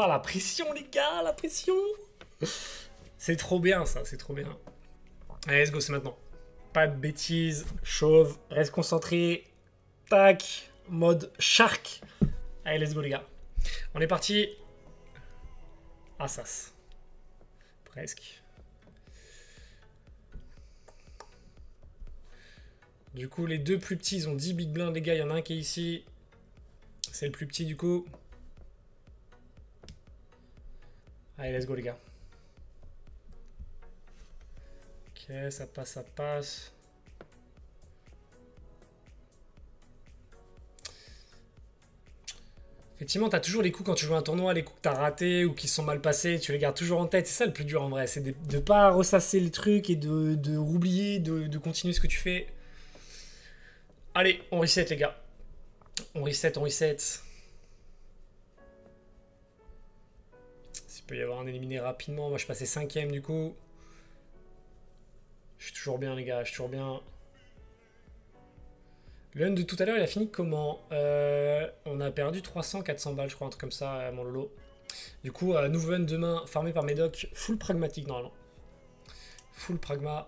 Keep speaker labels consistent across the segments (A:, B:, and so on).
A: Oh, la pression, les gars, la pression. C'est trop bien, ça, c'est trop bien. Allez, let's go, c'est maintenant. Pas de bêtises, chauve, reste concentré. Tac, mode shark. Allez, let's go, les gars. On est parti. Assas. Presque. Du coup, les deux plus petits, ils ont 10 big blinds, les gars. Il y en a un qui est ici. C'est le plus petit, du coup. Allez, let's go, les gars. Ok, ça passe, ça passe. Effectivement, t'as toujours les coups quand tu joues un tournoi, les coups que t'as ratés ou qui sont mal passés, tu les gardes toujours en tête. C'est ça le plus dur en vrai, c'est de pas ressasser les trucs et de oublier, de continuer ce que tu fais. Allez, on reset les gars. On reset, on reset. S'il peut y avoir un éliminé rapidement, moi je passais 5ème du coup. Je suis toujours bien les gars, je suis toujours bien. Le run de tout à l'heure, il a fini comment on a perdu 300-400 balles, je crois, un truc comme ça, mon lolo. Du coup, nouveau run demain, farmé par Médoc, full pragmatique normalement. Full pragma.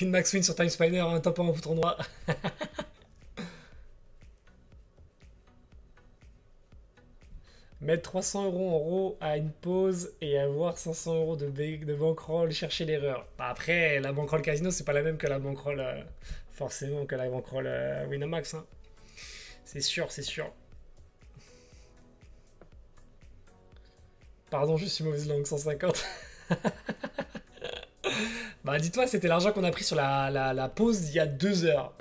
A: Une max win sur Time Spider, un top 1 au tournoi. Mettre 300 € en RAW à une pause et avoir 500 € de bankroll, chercher l'erreur. Bah après, la bankroll casino, c'est pas la même que la bankroll, forcément, que la bankroll Winamax. Hein. C'est sûr, c'est sûr. Pardon, je suis mauvaise langue, 150. Bah dis-toi, c'était l'argent qu'on a pris sur la pause il y a 2 heures.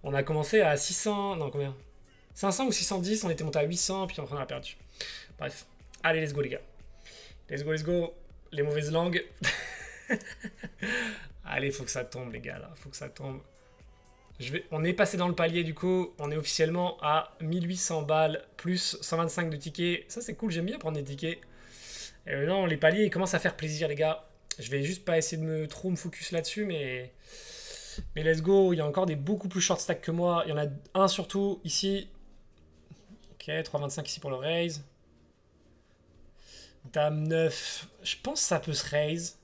A: On a commencé à 600... Non, combien 500 ou 610, on était monté à 800, puis on a perdu. Bref. Allez, let's go, les gars. Let's go, let's go. Les mauvaises langues. Allez, faut que ça tombe, les gars, là. Faut que ça tombe. On est passé dans le palier, du coup. On est officiellement à 1800 balles, plus 125 de tickets. Ça, c'est cool, j'aime bien prendre des tickets. Et non, les paliers, ils commencent à faire plaisir, les gars. Je vais juste pas essayer de trop me focus là-dessus, mais let's go. Il y a encore des beaucoup plus short stack que moi. Il y en a un surtout ici. Ok, 3,25 ici pour le raise. Dame 9. Je pense que ça peut se raise.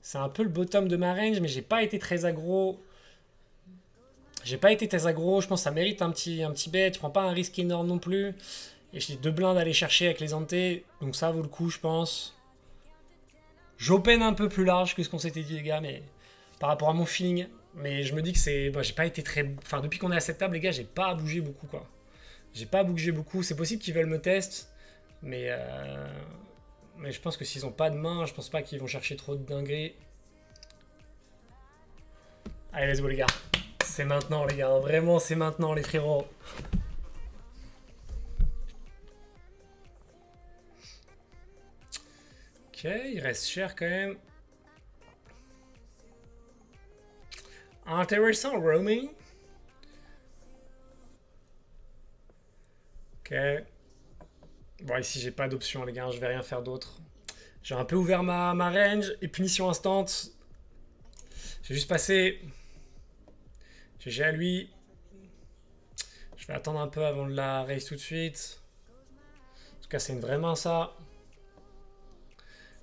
A: C'est un peu le bottom de ma range, mais j'ai pas été très aggro. J'ai pas été très aggro. Je pense que ça mérite un petit bet. Je prends pas un risque énorme non plus. Et j'ai 2 blindes à aller chercher avec les antés. Donc ça vaut le coup, je pense. J'open un peu plus large que ce qu'on s'était dit, les gars, mais par rapport à mon feeling. Mais je me dis que c'est. Bon, j'ai pas été très. Enfin, depuis qu'on est à cette table, les gars, j'ai pas bougé beaucoup, quoi. J'ai pas bougé beaucoup. C'est possible qu'ils veulent me test. Mais je pense que s'ils ont pas de main, je pense pas qu'ils vont chercher trop de dingueries. Allez, let's go, les gars. C'est maintenant, les gars. Vraiment, c'est maintenant, les frérots. Ok, il reste cher quand même. Intéressant, roaming. Ok. Bon, ici, j'ai pas d'option, les gars. Je vais rien faire d'autre. J'ai un peu ouvert ma range. Et punition instant. J'ai juste passé. GG à lui. Je vais attendre un peu avant de la raise tout de suite. En tout cas, c'est une vraie main, ça.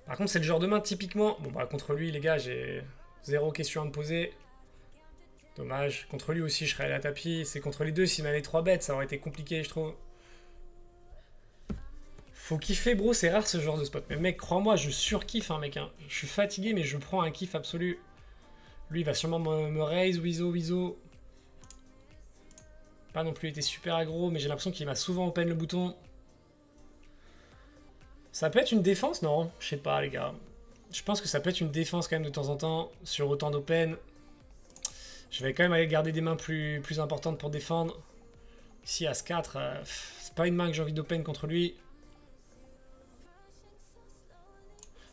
A: Par contre, c'est le genre de main, typiquement... Bon, bah, contre lui, les gars, j'ai 0 question à me poser. Dommage. Contre lui aussi, je serais allé à tapis. C'est contre les deux, s'il m'avait 3 bêtes, ça aurait été compliqué, je trouve. Faut kiffer, bro, c'est rare ce genre de spot. Mais mec, crois-moi, je surkiffe, hein, mec. Hein. Je suis fatigué, mais je prends un kiff absolu. Lui, il va sûrement me raise, Wizo. Pas non plus été super aggro, mais j'ai l'impression qu'il m'a souvent open le bouton. Ça peut être une défense, non? Je sais pas, les gars. Je pense que ça peut être une défense quand même de temps en temps, sur autant d'open. Je vais quand même aller garder des mains plus importantes pour défendre. Ici, As-4, c'est pas une main que j'ai envie d'open contre lui.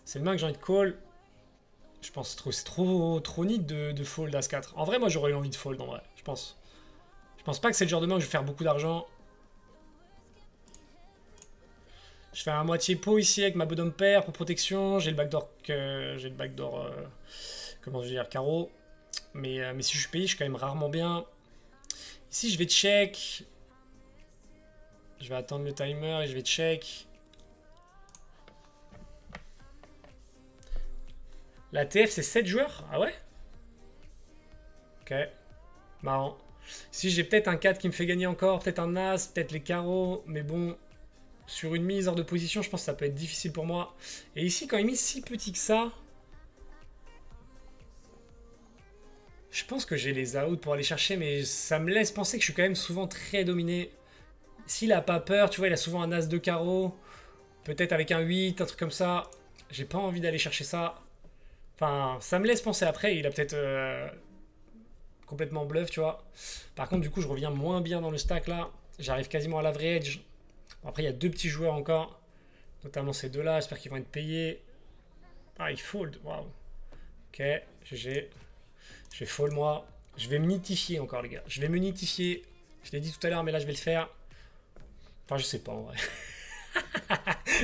A: C'est une main que j'ai envie de call. Je pense que c'est trop neat de fold As-4. En vrai, moi, j'aurais eu envie de fold, en vrai, je pense. Je pense pas que c'est le genre de main où je vais faire beaucoup d'argent. Je fais un moitié pot ici avec ma bottom pair pour protection. J'ai le backdoor, comment je veux dire, carreau. Mais si je suis payé, je suis quand même rarement bien. Ici, je vais check. Je vais attendre le timer et je vais check. La TF, c'est 7 joueurs? Ah ouais? Ok. Marrant. Si j'ai peut-être un 4 qui me fait gagner encore, peut-être un As, peut-être les carreaux. Mais bon, sur une mise hors de position, je pense que ça peut être difficile pour moi. Et ici, quand il mise si petit que ça, je pense que j'ai les outs pour aller chercher, mais ça me laisse penser que je suis quand même souvent très dominé. S'il a pas peur, tu vois, il a souvent un As de carreau. Peut-être avec un 8, un truc comme ça. J'ai pas envie d'aller chercher ça. Enfin, ça me laisse penser après. Il a peut-être complètement bluff, tu vois. Par contre, du coup, je reviens moins bien dans le stack là. J'arrive quasiment à l'average. Bon, après, il y a deux petits joueurs encore. Notamment ces deux-là. J'espère qu'ils vont être payés. Ah, il fold. Waouh. Ok, GG. Je vais fold moi. Je vais me nitifier encore, les gars. Je vais me nitifier. Je l'ai dit tout à l'heure, mais là, je vais le faire. Enfin, je sais pas en vrai.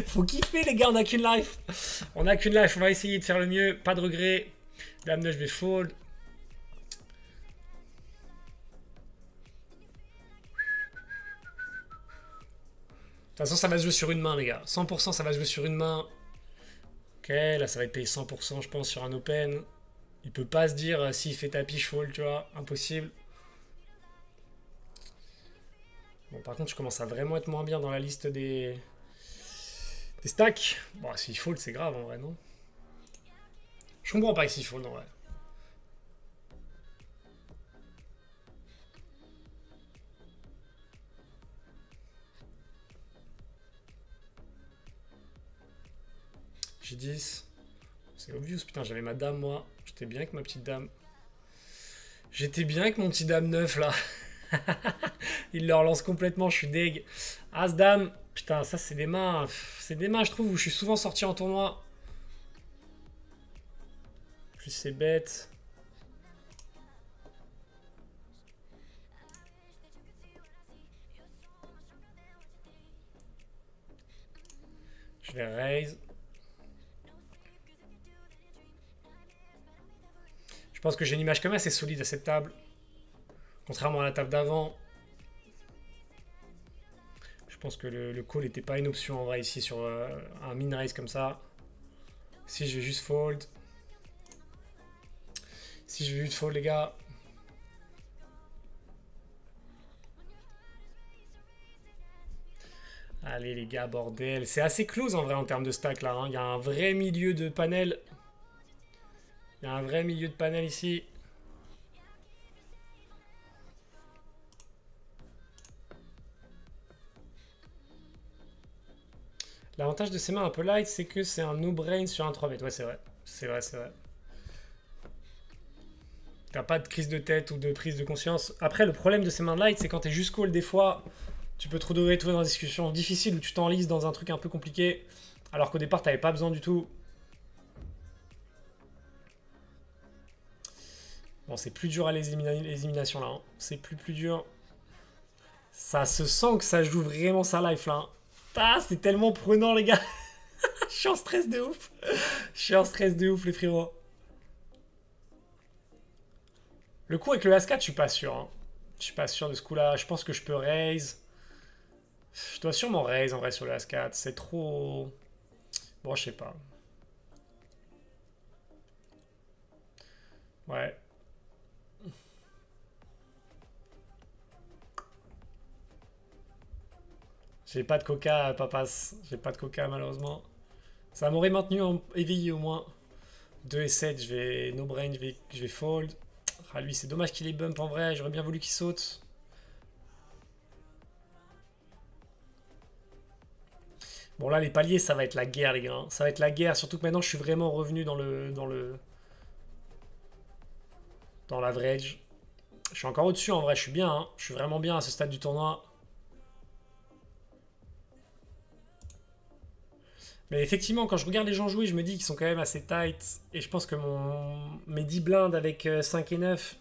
A: Faut kiffer, les gars. On a qu'une life. On a qu'une life. On va essayer de faire le mieux. Pas de regret. Dame 9, je vais fold. De toute façon, ça va se jouer sur une main, les gars. 100%, ça va se jouer sur une main. Ok, là, ça va être payé 100%, je pense, sur un open. Il peut pas se dire s'il fait tapis, je fold, tu vois. Impossible. Bon, par contre, je commence à vraiment être moins bien dans la liste des stacks. Bon, s'il fold, c'est grave, en vrai, non? Je comprends pas s'il fold, en vrai. J'ai 10. C'est obvious, putain, j'avais ma dame, moi. J'étais bien avec ma petite dame. J'étais bien avec mon petit dame 9, là. Il le relance complètement, je suis deg. As-dame. Putain, ça, c'est des mains. C'est des mains, je trouve, où je suis souvent sorti en tournoi. Plus c'est bête. Je vais raise. Je pense que j'ai une image quand même assez solide à cette table. Contrairement à la table d'avant. Je pense que le call n'était pas une option en vrai ici sur un min raise comme ça. Si je vais juste fold. Si je vais juste fold, les gars. Allez les gars, bordel. C'est assez close en vrai en termes de stack là. Hein. Il y a un vrai milieu de panel. Il y a un vrai milieu de panel ici. L'avantage de ces mains un peu light, c'est que c'est un no-brain sur un 3-bet. Ouais, c'est vrai. C'est vrai, c'est vrai. T'as pas de crise de tête ou de prise de conscience. Après, le problème de ces mains light, c'est quand t'es juste call, des fois, tu peux te retrouver dans des discussions difficiles où tu t'enlises dans un truc un peu compliqué, alors qu'au départ, t'avais pas besoin du tout. Bon, c'est plus dur à les éliminations là. Hein. C'est plus dur. Ça se sent que ça joue vraiment sa life là. Hein. Ah, c'est tellement prenant, les gars. Je suis en stress de ouf. Je suis en stress de ouf, les frérots. Le coup avec le As-4, je suis pas sûr. Hein. Je suis pas sûr de ce coup-là. Je pense que je peux raise. Je dois sûrement raise en vrai sur le As-4. C'est trop... Bon, je sais pas. Ouais. J'ai pas de coca, papas. J'ai pas de coca, malheureusement. Ça m'aurait maintenu éveillé au moins. 2 et 7, je vais no brain, je vais fold. Ah, lui, c'est dommage qu'il ait bump en vrai. J'aurais bien voulu qu'il saute. Bon, là, les paliers, ça va être la guerre, les gars. Hein. Ça va être la guerre. Surtout que maintenant, je suis vraiment revenu dans l'average. Je suis encore au-dessus, en vrai. Je suis bien. Hein. Je suis vraiment bien à ce stade du tournoi. Mais effectivement, quand je regarde les gens jouer, je me dis qu'ils sont quand même assez tight. Et je pense que mes 10 blindes avec 5 et 9,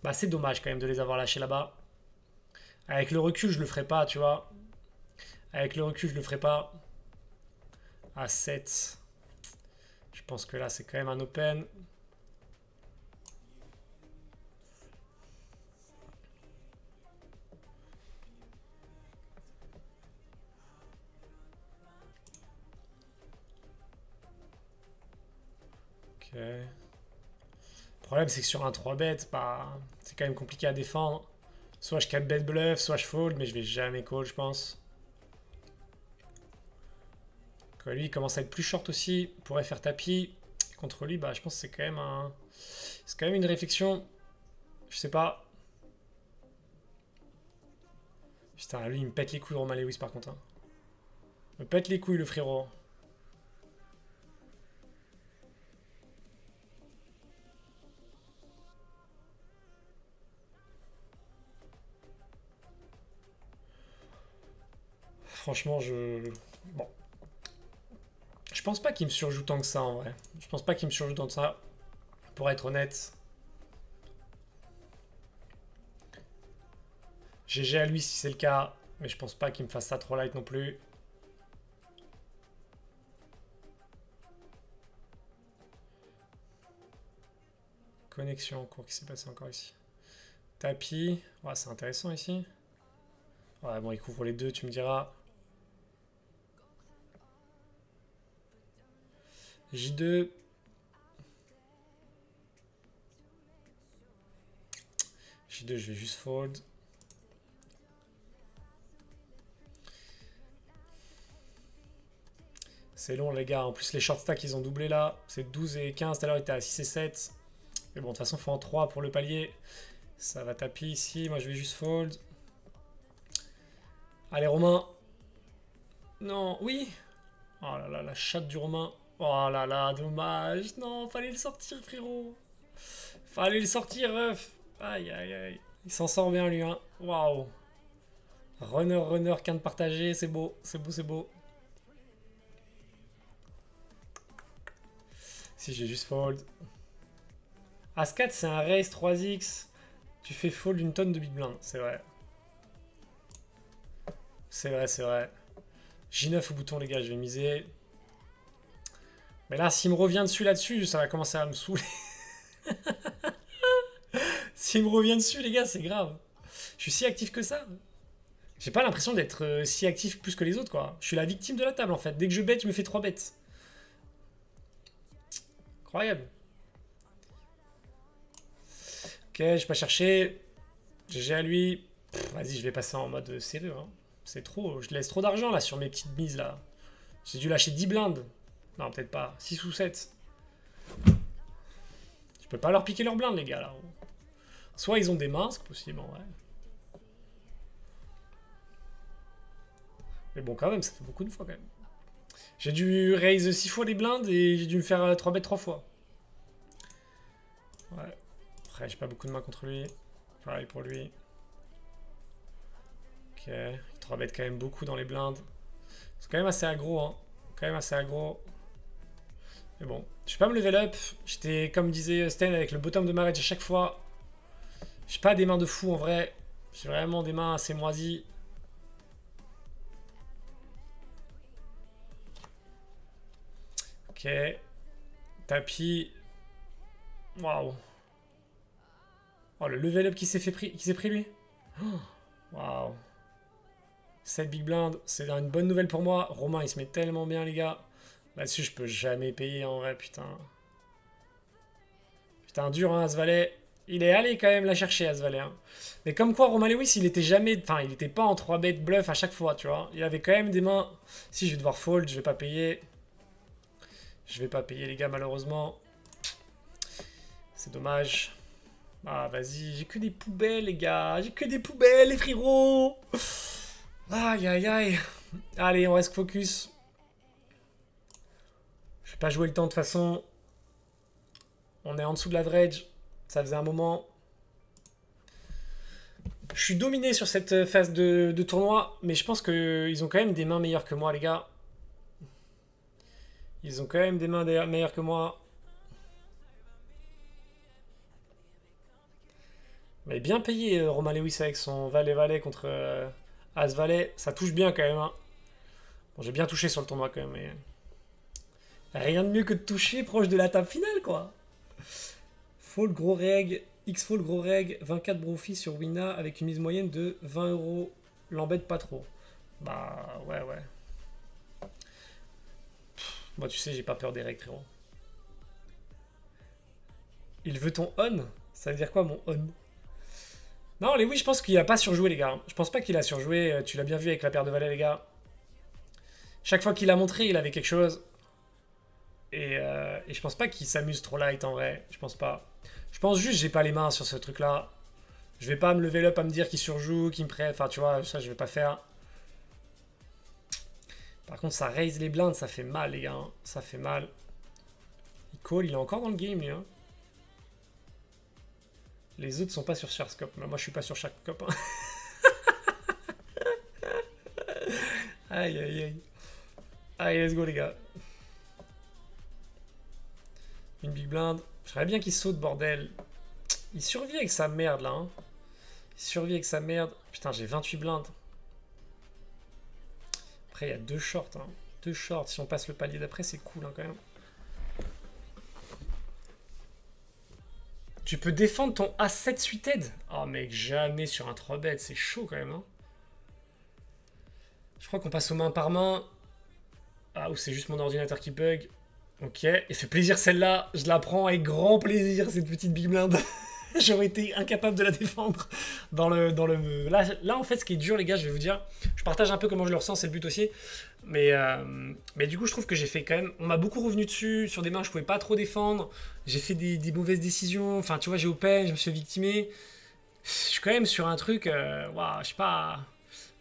A: bah, c'est dommage quand même de les avoir lâchés là-bas. Avec le recul, je le ferai pas, tu vois. Avec le recul, je le ferai pas. à 7. Je pense que là, c'est quand même un open. Ok. Le problème, c'est que sur un 3 bet, bah, c'est quand même compliqué à défendre. Soit je 4 bet bluff, soit je fold, mais je vais jamais call, je pense. Quand lui, il commence à être plus short aussi, il pourrait faire tapis. Contre lui, bah, je pense que c'est quand même c'est quand même une réflexion. Je sais pas. Putain, lui, il me pète les couilles, Romain Lewis, par contre. Hein. Il me pète les couilles, le frérot. Franchement, Bon. Je pense pas qu'il me surjoue tant que ça, en vrai. Je pense pas qu'il me surjoue tant que ça. Pour être honnête. GG à lui si c'est le cas. Mais je pense pas qu'il me fasse ça trop light non plus. Connexion en cours, qui s'est passé encore ici. Tapis. Ouais, c'est intéressant ici. Ouais, bon, il couvre les deux, tu me diras. J2. J2, je vais juste fold. C'est long, les gars. En plus, les short stacks, ils ont doublé là. C'est 12 et 15. Tout à l'heure, il était à 6 et 7. Mais bon, de toute façon, il faut en 3 pour le palier. Ça va taper ici. Moi, je vais juste fold. Allez, Romain. Non, oui. Oh là là, la chatte du Romain. Oh là là, dommage. Non, fallait le sortir, frérot. Fallait le sortir, ref. Aïe, aïe, aïe. Il s'en sort bien, lui. Hein. Waouh. Runner, runner, quinte partagée. C'est beau, c'est beau, c'est beau. Si, j'ai juste fold. As-4, c'est un raise 3x. Tu fais fold une tonne de big blind. C'est vrai. C'est vrai, c'est vrai. J9 au bouton, les gars, je vais miser. Mais là, s'il me revient dessus là-dessus, ça va commencer à me saouler. S'il me revient dessus, les gars, c'est grave. Je suis si actif que ça. J'ai pas l'impression d'être si actif plus que les autres, quoi. Je suis la victime de la table, en fait. Dès que je bête, je me fais 3 bêtes. Incroyable. Ok, je vais pas chercher. GG à lui. Vas-y, je vais passer en mode sérieux. Hein. C'est trop. Je laisse trop d'argent, là, sur mes petites mises, là. J'ai dû lâcher 10 blindes. Non, peut-être pas. 6 ou 7. Je peux pas leur piquer leurs blindes, les gars, là. Soit ils ont des mains, c'est possible, en vrai. Mais bon, quand même, ça fait beaucoup de fois, quand même. J'ai dû raise 6 fois les blindes et j'ai dû me faire 3 bêtes 3 fois. Ouais. Après, j'ai pas beaucoup de mains contre lui. Pareil pour lui. Ok. 3 bêtes quand même beaucoup dans les blindes. C'est quand même assez aggro, hein. Quand même assez aggro. Mais bon, je vais pas me level up. J'étais, comme disait Sten, avec le bottom de ma range à chaque fois. J'ai pas des mains de fou en vrai. J'ai vraiment des mains assez moisies. Ok. Tapis. Waouh. Oh, le level up qui s'est pris lui. Waouh. 7 big blind, c'est une bonne nouvelle pour moi. Romain, il se met tellement bien, les gars. Là-dessus, je peux jamais payer en vrai, putain. Putain, dur, hein, As-Valet. Il est allé quand même la chercher, As-Valet. Hein. Mais comme quoi, Romain Lewis, il était jamais. Enfin, il était pas en 3 bet bluff à chaque fois, tu vois. Il avait quand même des mains. Si, je vais devoir fold, je vais pas payer. Je vais pas payer, les gars, malheureusement. C'est dommage. Ah, vas-y, j'ai que des poubelles, les gars. J'ai que des poubelles, les frérots. Aïe, aïe, aïe. Allez, on reste focus. Je vais pas jouer le temps de toute façon. On est en dessous de l'average. Ça faisait un moment. Je suis dominé sur cette phase de tournoi, mais je pense qu'ils ont quand même des mains meilleures que moi, les gars. Ils ont quand même des mains meilleures que moi. Mais bien payé, Romain Lewis, avec son Valet-Valet contre As-Valet. Ça touche bien quand même. Hein. Bon, j'ai bien touché sur le tournoi quand même. Mais... Rien de mieux que de toucher proche de la table finale, quoi. Fold gros reg, X-Fold gros reg, 24 Brophy sur Wina avec une mise moyenne de 20 euros. L'embête pas trop. Bah ouais, ouais. Moi, tu sais, j'ai pas peur des règles, frérot. Il veut ton on? Ça veut dire quoi, mon on? Non, les oui, je pense qu'il a pas surjoué, les gars. Je pense pas qu'il a surjoué. Tu l'as bien vu avec la paire de valets, les gars. Chaque fois qu'il a montré, il avait quelque chose. Et je pense pas qu'il s'amuse trop light, en vrai. Je pense pas. Je pense juste que j'ai pas les mains sur ce truc-là. Je vais pas me lever up à me dire qu'il surjoue, qu'il me prête. Enfin, tu vois, ça, je vais pas faire. Par contre, ça raise les blindes, ça fait mal, les gars. Hein. Ça fait mal. Il call, il est encore dans le game, lui. Hein. Les autres sont pas sur Sharescope. Moi, je suis pas sur Sharescope. Hein. Aïe, aïe, aïe. Allez, let's go, les gars. Une big blind. J'aimerais bien qu'il saute, bordel. Il survit avec sa merde, là. Hein. Il survit avec sa merde. Putain, j'ai 28 blindes. Après, il y a 2 shorts. Hein. 2 shorts. Si on passe le palier d'après, c'est cool, hein, quand même. Tu peux défendre ton A7 suited. Oh, mec, jamais sur un 3-bet. C'est chaud, quand même. Hein. Je crois qu'on passe aux mains par main. Ah, ou c'est juste mon ordinateur qui bug. Ok, et fait plaisir celle-là. Je la prends avec grand plaisir, cette petite big blind. J'aurais été incapable de la défendre dans le... Là, en fait, ce qui est dur, les gars, je vais vous dire, je partage un peu comment je le ressens, c'est le but aussi. Mais du coup, je trouve que j'ai fait quand même... On m'a beaucoup revenu dessus, sur des mains que je pouvais pas trop défendre. J'ai fait des mauvaises décisions. Enfin, tu vois, j'ai open, je me suis victimé. Je suis quand même sur un truc... Waouh, je sais pas...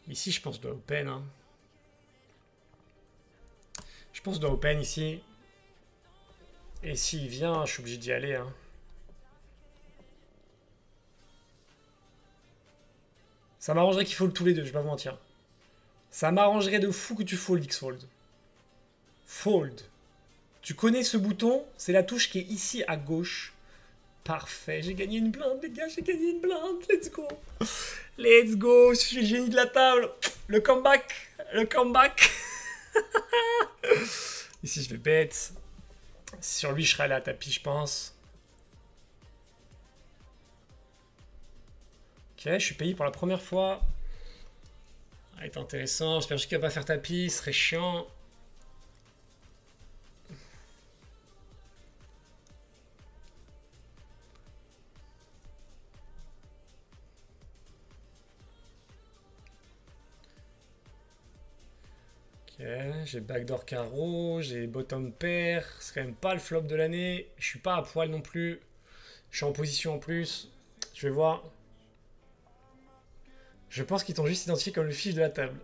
A: Ici, je pense que je dois open. Hein. Je pense que je dois open ici. Et s'il vient, je suis obligé d'y aller. Hein. Ça m'arrangerait qu'il fold tous les deux, je vais pas vous mentir. Ça m'arrangerait de fou que tu fold X-Fold. Fold. Tu connais ce bouton, c'est la touche qui est ici à gauche. Parfait, j'ai gagné une blinde, les gars, j'ai gagné une blinde. Let's go. Let's go, je suis le génie de la table. Le comeback. Le comeback. Ici, je vais bet. Sur lui, je serai allé à tapis, je pense. Ok, je suis payé pour la première fois. Ça va être intéressant. J'espère juste qu'il va pas faire tapis, ce serait chiant. Ok, j'ai backdoor carreau, j'ai bottom pair. C'est quand même pas le flop de l'année. Je suis pas à poil non plus. Je suis en position en plus. Je vais voir. Je pense qu'ils t'ont juste identifié comme le fiche de la table.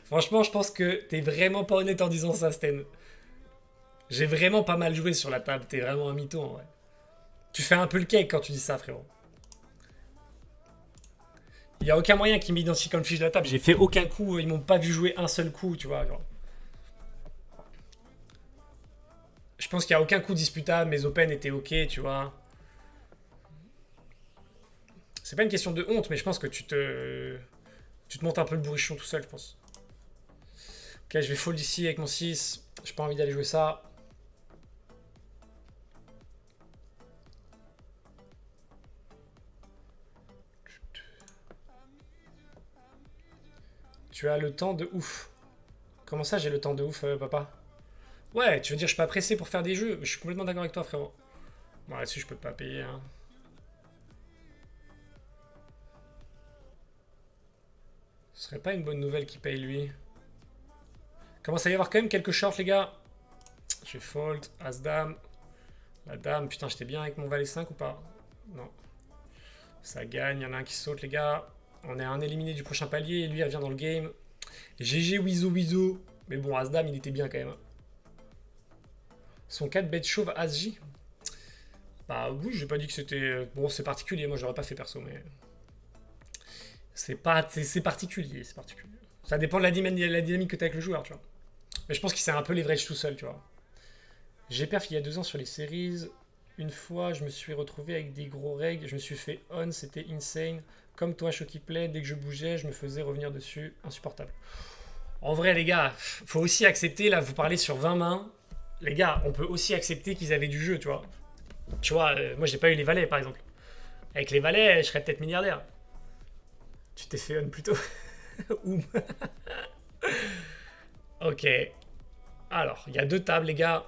A: Franchement, je pense que t'es vraiment pas honnête en disant ça, Sten. J'ai vraiment pas mal joué sur la table. T'es vraiment un mytho, en vrai. Tu fais un peu le cake quand tu dis ça, frérot. Il n'y a aucun moyen qu'ils m'identifient comme fiche de la table. J'ai fait aucun coup. Ils m'ont pas vu jouer un seul coup, tu vois. Genre. Je pense qu'il n'y a aucun coup disputable. Mes open étaient ok, tu vois. C'est pas une question de honte, mais je pense que tu te montes un peu le bourrichon tout seul, je pense. Ok, je vais fold ici avec mon 6. J'ai pas envie d'aller jouer ça. Tu as le temps de ouf. Comment ça, j'ai le temps de ouf, papa? Ouais, tu veux dire je suis pas pressé pour faire des jeux? Je suis complètement d'accord avec toi, frérot. Bon, là-dessus, je peux pas payer. Hein. Ce serait pas une bonne nouvelle qu'il paye, lui. Commence à y avoir quand même quelques shorts, les gars. Je vais fold, As-Dame. La dame, putain, j'étais bien avec mon valet 5 ou pas? Non. Ça gagne, il y en a un qui saute, les gars. On est un éliminé du prochain palier et lui, il revient dans le game. GG Wizo Wizo. Mais bon, As-Dame, il était bien quand même. Son 4 bête chauve As-J. Bah oui, j'ai pas dit que c'était... Bon, c'est particulier, moi j'aurais pas fait perso, mais... C'est particulier, c'est particulier. Ça dépend de la dynamique que t'as avec le joueur, tu vois. Mais je pense qu'il s'est un peu leverage tout seul, tu vois. J'ai perf il y a 2 ans sur les series. Une fois, je me suis retrouvé avec des gros règles. Je me suis fait on, c'était insane. Comme toi, Shocky Play, dès que je bougeais, je me faisais revenir dessus. Insupportable. En vrai, les gars, faut aussi accepter, là, vous parlez sur 20 mains. Les gars, on peut aussi accepter qu'ils avaient du jeu, tu vois. Tu vois, moi, j'ai pas eu les valets, par exemple. Avec les valets, je serais peut-être milliardaire. Tu t'es fait on plus tôt. Ouh. Ok. Alors, il y a deux tables, les gars.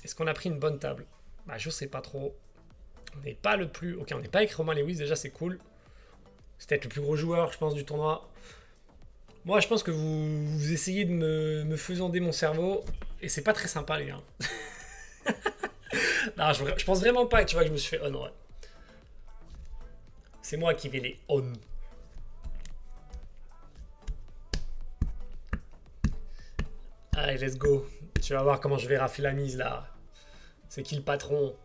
A: Est-ce qu'on a pris une bonne table? Bah, je sais pas trop. On n'est pas le plus... Ok, on n'est pas avec Romain Lewis, déjà, c'est cool. C'est peut-être le plus gros joueur, je pense, du tournoi. Moi, je pense que vous essayez de me faisander mon cerveau. Et c'est pas très sympa, les gars. Non, je pense vraiment pas que tu vois que je me suis fait on, ouais. C'est moi qui vais les on. Allez, let's go. Tu vas voir comment je vais rafler la mise, là. C'est qui le patron?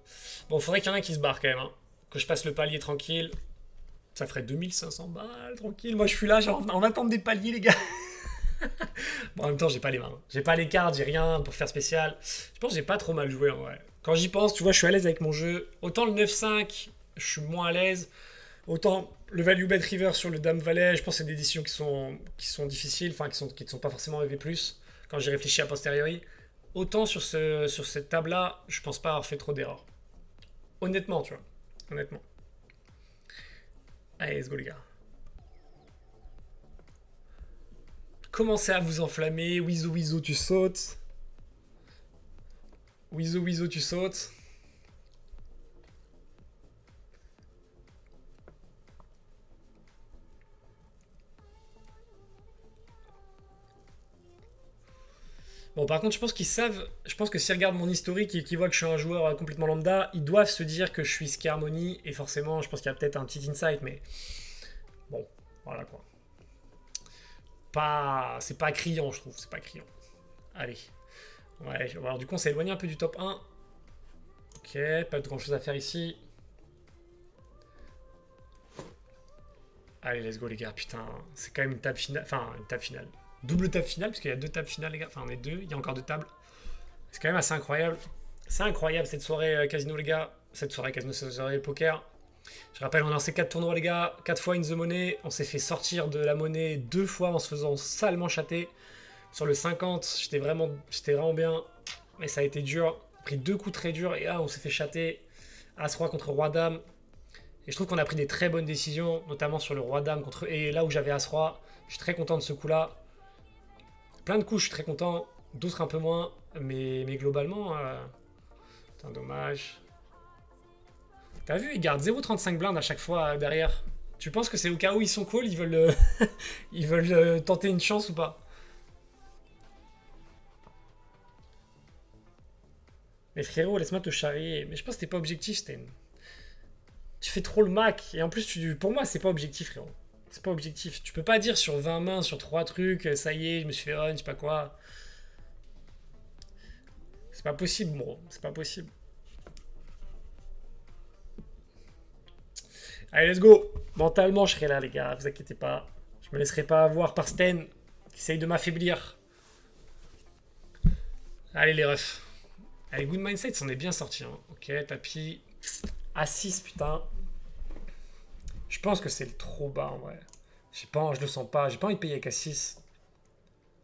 A: Bon, faudrait qu'il y en ait un qui se barre, quand même. Hein. Que je passe le palier tranquille. Ça ferait 2500 balles, tranquille. Moi, je suis là, genre, en attente des paliers, les gars. Bon, en même temps, j'ai pas les mains. J'ai pas les cartes, j'ai rien pour faire spécial. Je pense que j'ai pas trop mal joué, en vrai. Quand j'y pense, tu vois, je suis à l'aise avec mon jeu. Autant le 9-5, je suis moins à l'aise. Autant le value bet river sur le dame valet, je pense que c'est des décisions qui sont difficiles, enfin, qui ne sont pas forcément EV+, quand j'y réfléchis a posteriori. Autant sur cette table-là, je pense pas avoir fait trop d'erreurs. Honnêtement, tu vois. Honnêtement. Allez, let's go, les gars. Commencez à vous enflammer. Wizo, wizo, tu sautes. Wizo, wizo, tu sautes. Bon, par contre, je pense qu'ils savent. Je pense que s'ils regardent mon historique et qu'ils voient que je suis un joueur complètement lambda, ils doivent se dire que je suis Scarmony. Et forcément, je pense qu'il y a peut-être un petit insight, mais. Bon, voilà quoi. Pas. C'est pas criant, je trouve. C'est pas criant. Allez. Ouais, alors du coup, on s'est éloigné un peu du top 1. Ok, pas de grand chose à faire ici. Allez, let's go, les gars. Putain, c'est quand même une table finale. Enfin, une table finale. Double table finale, parce qu'il y a deux tables finales, les gars. Enfin, on est deux, il y a encore deux tables. C'est quand même assez incroyable. C'est incroyable cette soirée casino, les gars. Cette soirée casino, cette soirée poker. Je rappelle, on a lancé 4 tournois, les gars. 4 fois in the money. On s'est fait sortir de la monnaie 2 fois en se faisant salement chater. Sur le 50, j'étais vraiment bien. Mais ça a été dur. J'ai pris 2 coups très durs. Et là, on s'est fait chater. As-Roi contre Roi-Dame. Et je trouve qu'on a pris des très bonnes décisions, notamment sur le Roi-Dame contre. Et là où j'avais As-Roi, je suis très content de ce coup-là. Plein de coups, je suis très content. D'autres un peu moins. Mais globalement. Putain, dommage. T'as vu, ils gardent 0,35 blindes à chaque fois derrière. Tu penses que c'est au cas où ils sont cool, ils veulent, ils veulent tenter une chance ou pas? Mais frérot, laisse-moi te charrier. Mais je pense que t'es pas objectif, Sten. Tu fais trop le Mac. Et en plus, pour moi, c'est pas objectif, frérot. C'est pas objectif. Tu peux pas dire sur 20 mains, sur 3 trucs, ça y est, je me suis fait on, je sais pas quoi. C'est pas possible, bro. C'est pas possible. Allez, let's go. Mentalement, je serai là, les gars. Vous inquiétez pas. Je me laisserai pas avoir par Sten qui essaye de m'affaiblir. Allez, les refs. Allez, good mindset, c'en est bien sorti. Hein. Ok, tapis. A6, putain. Je pense que c'est le trop bas en vrai. Je le sens pas. J'ai pas envie de payer avec A6.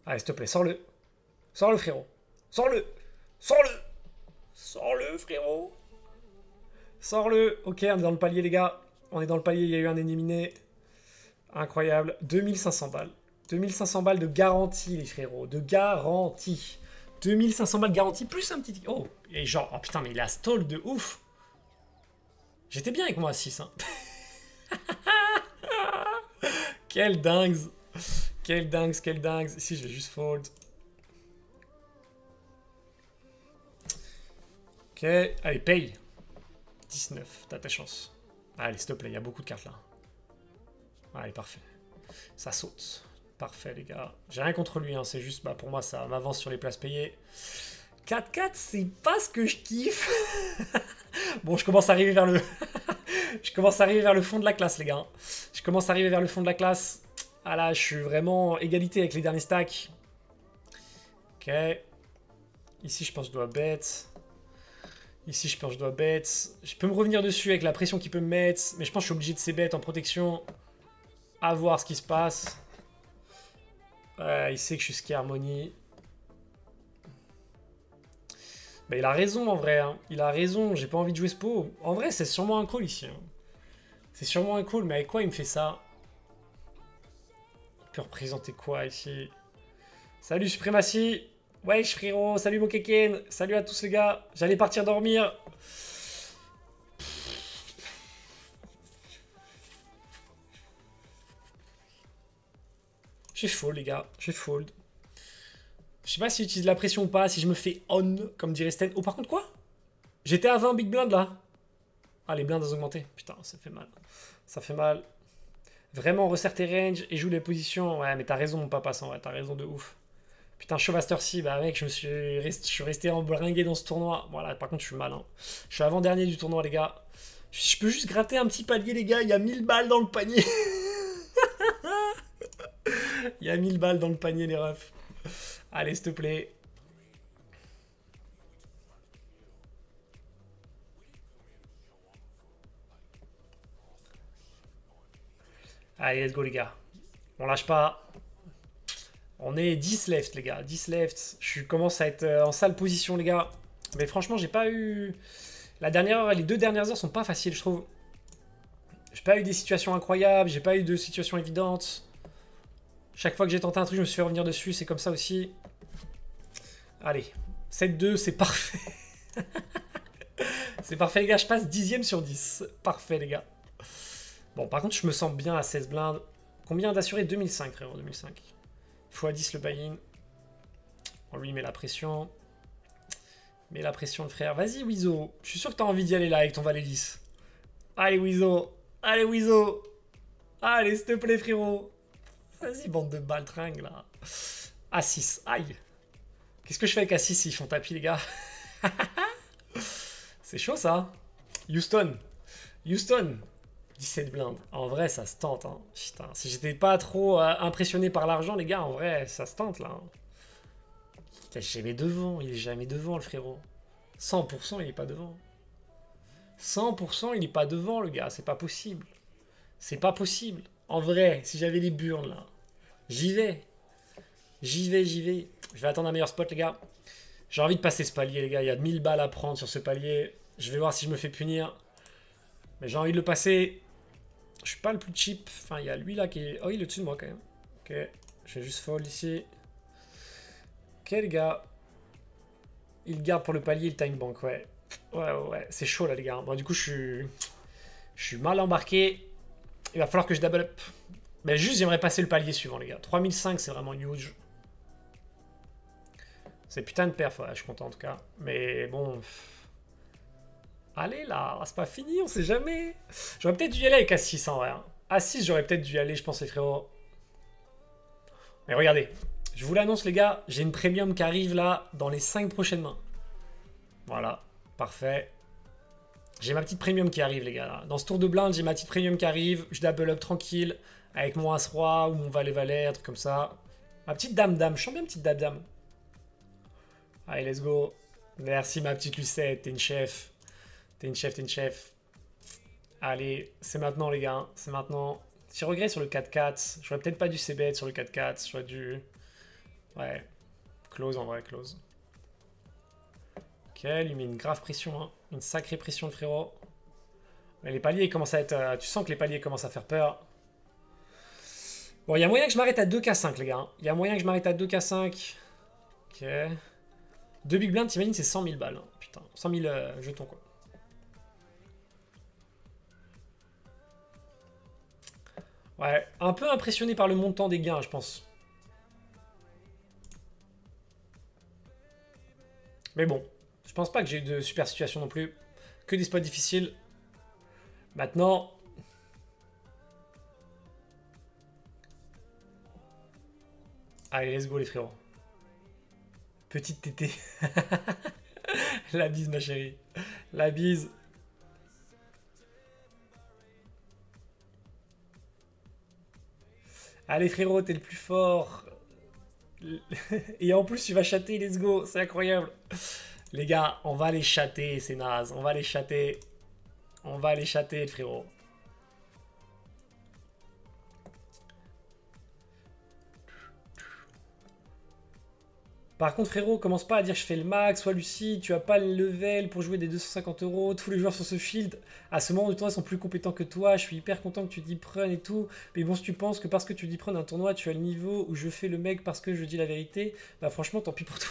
A: Allez, s'il te plaît, sors-le. Sors-le, frérot. Sors-le. Sors-le. Sors-le, frérot. Sors-le. Ok, on est dans le palier, les gars. On est dans le palier, il y a eu un éliminé. Incroyable. 2500 balles. 2500 balles de garantie, les frérots. De garantie. 2500 balles garantie, plus un petit... Oh, et genre, oh putain, mais il a stall de ouf. J'étais bien avec moi à 6, hein. Quel dingue. Quel dingue, quel dingue. Ici, je vais juste fold. Ok, allez, paye. 19, t'as ta chance. Allez, s'il te plaît, il y a beaucoup de cartes là. Allez, parfait. Ça saute. Parfait, les gars. J'ai rien contre lui, hein, c'est juste, bah, pour moi, ça m'avance sur les places payées. 4-4, c'est pas ce que je kiffe. Bon, je commence à arriver vers le... je commence à arriver vers le fond de la classe, les gars. Je commence à arriver vers le fond de la classe. Ah là, je suis vraiment égalité avec les derniers stacks. Ok. Ici, je pense que je dois bet. Ici, je pense que je dois bet. Je peux me revenir dessus avec la pression qu'il peut me mettre. Mais je pense que je suis obligé de ces bêtes en protection. À voir ce qui se passe. Il sait que je suis Ski Harmony. Bah, il a raison en vrai. Hein. Il a raison. J'ai pas envie de jouer ce pot. En vrai, c'est sûrement un call ici. Hein. C'est sûrement un call. Mais avec quoi il me fait ça? Il peut représenter quoi ici? Salut Supremacy. Wesh frérot. Salut mon Keken. Salut à tous les gars. J'allais partir dormir. J'ai fold les gars. J'ai fold. Je sais pas si j'utilise la pression ou pas, si je me fais on, comme dirait Sten. Oh, par contre, quoi? J'étais à 20 big blind là. Ah, les blindes ont augmenté. Putain, ça fait mal. Ça fait mal. Vraiment, resserre tes ranges et joue les positions. Ouais, mais t'as raison, mon papa, ça, ouais, t'as raison de ouf. Putain, Chauvaster si, bah mec, je suis resté embringué dans ce tournoi. Voilà, par contre, je suis malin. Je suis avant-dernier du tournoi, les gars. Je peux juste gratter un petit palier, les gars. Il y a 1000 balles dans le panier. Il y a 1000 balles dans le panier, les refs. Allez, s'il te plaît. Allez, let's go, les gars. On lâche pas. On est 10 left, les gars. 10 left. Je commence à être en sale position, les gars. Mais franchement, j'ai pas eu... La dernière heure et les 2 dernières heures sont pas faciles, je trouve. J'ai pas eu des situations incroyables. J'ai pas eu de situations évidentes. Chaque fois que j'ai tenté un truc, je me suis fait revenir dessus. C'est comme ça aussi. Allez. 7-2, c'est parfait. C'est parfait, les gars. Je passe 10ème sur 10. Parfait, les gars. Bon, par contre, je me sens bien à 16 blindes. Combien d'assurés? 2005, frérot, 2005. x10 le buy-in. On lui met la pression. Met la pression, le frère. Vas-y, Wizo. Je suis sûr que t'as envie d'y aller là avec ton valet 10. Allez, Wizo. Allez, Wizo. Allez, s'il te plaît, frérot. Vas-y, bande de baltringues, là. A6. Aïe. Qu'est-ce que je fais avec A6 s'ils font tapis, les gars? C'est chaud, ça. Houston. Houston. 17 blindes. En vrai, ça se tente. Hein. Putain, si j'étais pas trop impressionné par l'argent, les gars, en vrai, ça se tente, là. Hein. Il est jamais devant. Il est jamais devant, le frérot. 100%, il est pas devant. 100%, il est pas devant, le gars. C'est pas possible. C'est pas possible. En vrai, si j'avais les burnes, là. J'y vais. J'y vais, j'y vais. Je vais attendre un meilleur spot, les gars. J'ai envie de passer ce palier, les gars. Il y a 1000 balles à prendre sur ce palier. Je vais voir si je me fais punir. Mais j'ai envie de le passer. Je suis pas le plus cheap. Enfin, il y a lui là qui est... Oh, il est au-dessus de moi quand même. Ok. Je vais juste fold ici. Ok, les gars. Il garde pour le palier le time bank, ouais. Ouais. C'est chaud là, les gars. Bon, du coup, je suis mal embarqué. Il va falloir que je double up. Mais juste, j'aimerais passer le palier suivant, les gars. 3005, c'est vraiment huge. C'est putain de perf, ouais, je suis content en tout cas. Mais bon... Allez là, c'est pas fini, on sait jamais. J'aurais peut-être dû y aller avec A6 en vrai. Hein. A6, j'aurais peut-être dû y aller, je pense, les frérots. Mais regardez, je vous l'annonce, les gars, j'ai une premium qui arrive là dans les 5 prochaines mains. Voilà, parfait. J'ai ma petite premium qui arrive, les gars. Là. Dans ce tour de blinde, j'ai ma petite premium qui arrive. Je double up tranquille avec mon As-Roi ou mon Valet-Valet, un truc comme ça. Ma petite Dame-Dame, je sens bien petite Dame-Dame. Allez, let's go. Merci, ma petite Lucette, t'es une chef. T'es une chef, t'es une chef. Allez, c'est maintenant, les gars. C'est maintenant. J'ai regret sur le 4-4. J'aurais peut-être pas dû c-bet sur le 4-4. J'aurais dû... Ouais. Close, en vrai, close. Ok, lui met une grave pression. Hein. Une sacrée pression, le frérot. Mais les paliers commencent à être... tu sens que les paliers commencent à faire peur. Bon, il y a moyen que je m'arrête à 2K5, les gars. Il y a moyen que je m'arrête à 2K5. Ok. 2 big blinds, t'imagines, c'est 100 000 balles. Hein. Putain, 100 000 jetons, quoi. Ouais, un peu impressionné par le montant des gains, je pense. Mais bon, je pense pas que j'ai eu de super situation non plus. Que des spots difficiles. Maintenant... Allez, let's go les frérots. Petite tétée. La bise, ma chérie. La bise. Allez frérot, t'es le plus fort. Et en plus, tu vas chatter, let's go. C'est incroyable. Les gars, on va les chatter, c'est naze. On va les chatter. On va les chatter, le frérot. Par contre, frérot, commence pas à dire je fais le max, sois lucide, tu as pas le level pour jouer des 250 euros, tous les joueurs sur ce field, à ce moment du tournoi, sont plus compétents que toi, je suis hyper content que tu dis prun et tout, mais bon, si tu penses que parce que tu dis prun un tournoi, tu as le niveau où je fais le mec parce que je dis la vérité, bah franchement, tant pis pour toi.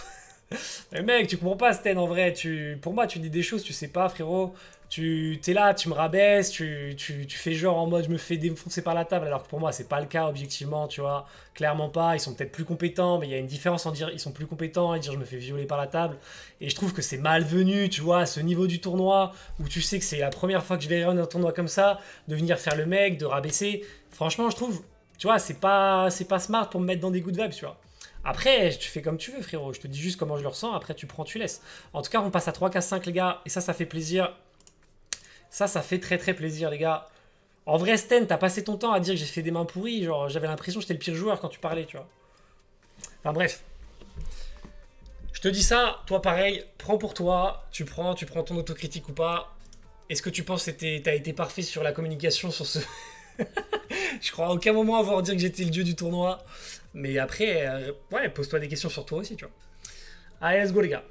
A: Mais mec, tu comprends pas, Sten, en vrai. Pour moi, tu dis des choses, tu sais pas, frérot. T'es là, tu me rabaisses, tu fais genre en mode je me fais défoncer par la table, alors que pour moi, c'est pas le cas, objectivement, tu vois. Clairement pas. Ils sont peut-être plus compétents, mais il y a une différence en dire ils sont plus compétents et dire je me fais violer par la table. Et je trouve que c'est malvenu, tu vois, à ce niveau du tournoi, où tu sais que c'est la première fois que je vais run un tournoi comme ça, de venir faire le mec, de rabaisser. Franchement, je trouve, tu vois, c'est pas smart pour me mettre dans des good vibes, tu vois. Après, tu fais comme tu veux, frérot. Je te dis juste comment je le ressens. Après, tu prends, tu laisses. En tout cas, on passe à 3K5, les gars. Et ça fait plaisir. Ça fait très très plaisir, les gars. En vrai, Sten, t'as passé ton temps à dire que j'ai fait des mains pourries. Genre, j'avais l'impression que j'étais le pire joueur quand tu parlais, tu vois. Enfin, bref. Je te dis ça, toi, pareil. Prends pour toi. Tu prends ton autocritique ou pas. Est-ce que tu penses que t'as été parfait sur la communication sur ce. Je crois à aucun moment avoir dit que j'étais le dieu du tournoi. Mais après, ouais, pose-toi des questions sur toi aussi, tu vois. Allez, let's go, les gars.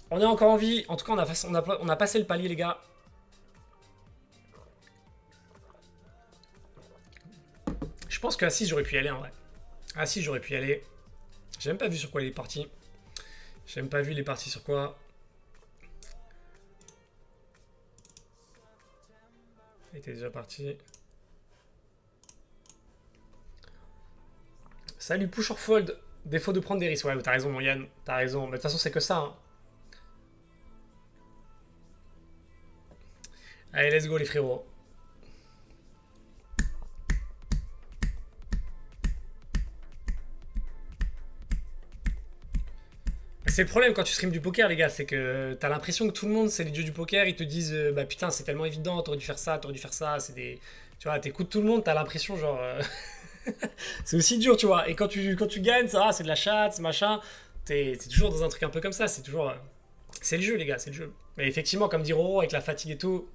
A: On est encore en vie. En tout cas, on a passé le palier, les gars. Je pense qu'à 6, j'aurais pu y aller, en vrai. À 6, j'aurais pu y aller. J'ai même pas vu sur quoi il est parti. J'ai même pas vu, il est parti sur quoi. Il était déjà parti. Salut, push or fold. Défaut de prendre des risques. Ouais, t'as raison, mon Yann. T'as raison. Mais de toute façon, c'est que ça. Hein. Allez, let's go, les frérots. C'est le problème quand tu streams du poker, les gars. C'est que t'as l'impression que tout le monde, c'est les dieux du poker. Ils te disent, bah putain, c'est tellement évident. T'aurais dû faire ça, t'aurais dû faire ça. C'est des. Tu vois, t'écoutes tout le monde. T'as l'impression, genre. C'est aussi dur, tu vois. Et quand tu gagnes, ça, c'est de la chatte, c'est machin. T'es toujours dans un truc un peu comme ça. C'est toujours. C'est le jeu, les gars, c'est le jeu. Mais effectivement, comme dit Roro, avec la fatigue et tout,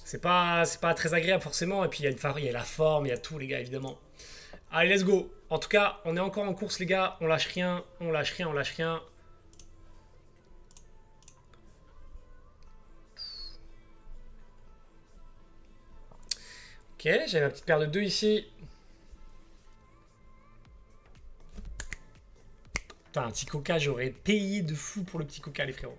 A: c'est pas très agréable forcément. Et puis il y a la forme, il y a tout, les gars, évidemment. Allez, let's go. En tout cas, on est encore en course, les gars. On lâche rien, on lâche rien, on lâche rien. Ok, j'ai ma petite paire de 2 ici. Putain, un petit coca, j'aurais payé de fou pour le petit coca, les frérots.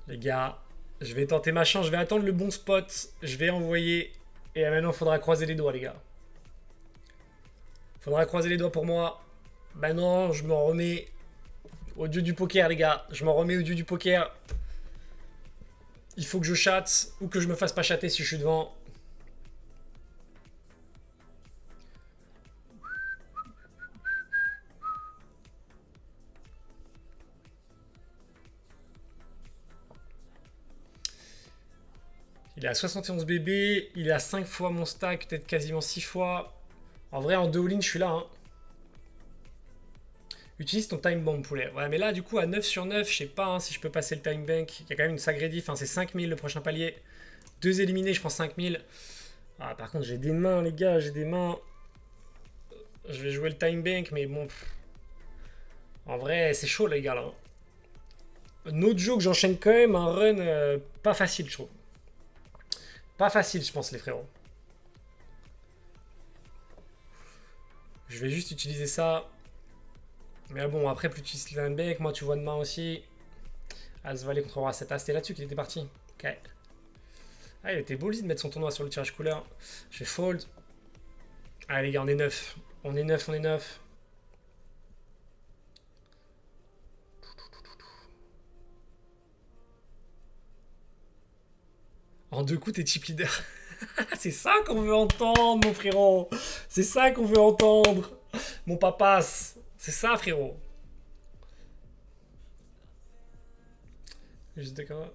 A: Les gars, je vais tenter ma chance, je vais attendre le bon spot, je vais envoyer. Et maintenant, il faudra croiser les doigts, les gars. Faudra croiser les doigts pour moi. Maintenant, je m'en remets au dieu du poker, les gars. Je m'en remets au dieu du poker. Il faut que je chatte ou que je me fasse pas chatter si je suis devant. Il est à 71 BB, il est à 5 fois mon stack, peut-être quasiment 6 fois. En vrai, en 2 all-in, je suis là. Hein. Utilise ton time bank, poulet. Ouais, mais là, du coup, à 9 sur 9, je sais pas hein, si je peux passer le time bank. Il y a quand même une sacrée diff. Hein, c'est 5000 le prochain palier. 2 éliminés, je prends 5000. Ah, par contre, j'ai des mains, les gars, j'ai des mains. Je vais jouer le time bank, mais bon. En vrai, c'est chaud, les gars, là. No joke, j'enchaîne quand même un run pas facile, je trouve. Pas facile, je pense, les frérots. Je vais juste utiliser ça. Mais bon, après, plus tu utilises l'unback, moi, tu vois de main aussi. As-Valet contre Roi 7. Ah, c'était là-dessus qu'il était parti. Ok. Ah, il était beau, lui, de mettre son tournoi sur le tirage couleur. Je vais fold. Allez, les gars, on est 9. On est 9, on est 9. En 2 coups, t'es chip leader. C'est ça qu'on veut entendre, mon frérot. C'est ça qu'on veut entendre. Mon papas. C'est ça, frérot. Juste d'accord.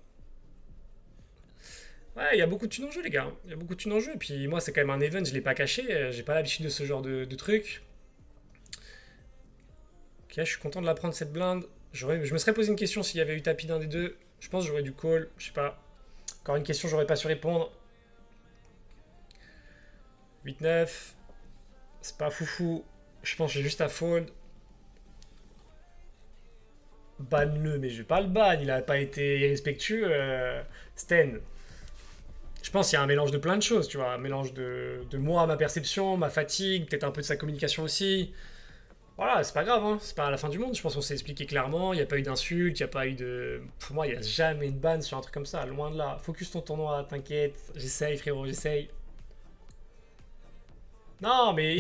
A: Ouais, il y a beaucoup de thunes en jeu, les gars. Il y a beaucoup de thunes en jeu. Et puis moi, c'est quand même un event, je l'ai pas caché. J'ai pas l'habitude de ce genre de truc. Ok, je suis content de la prendre cette blinde. Je me serais posé une question s'il y avait eu tapis d'un des deux. Je pense que j'aurais dû call. Je sais pas. Encore une question, j'aurais pas su répondre. 8-9. C'est pas foufou. Je pense que j'ai juste à fold. Banne-le, mais je vais pas le ban. Il a pas été irrespectueux, Sten. Je pense qu'il y a un mélange de plein de choses, tu vois. Un mélange de moi, ma perception, ma fatigue, peut-être un peu de sa communication aussi. Voilà, c'est pas grave, hein. C'est pas à la fin du monde. Je pense qu'on s'est expliqué clairement. Il n'y a pas eu d'insultes, il n'y a pas eu de. Pour moi, il n'y a jamais de ban sur un truc comme ça. Loin de là. Focus ton tournoi, t'inquiète. J'essaye, frérot, j'essaye. Non, mais.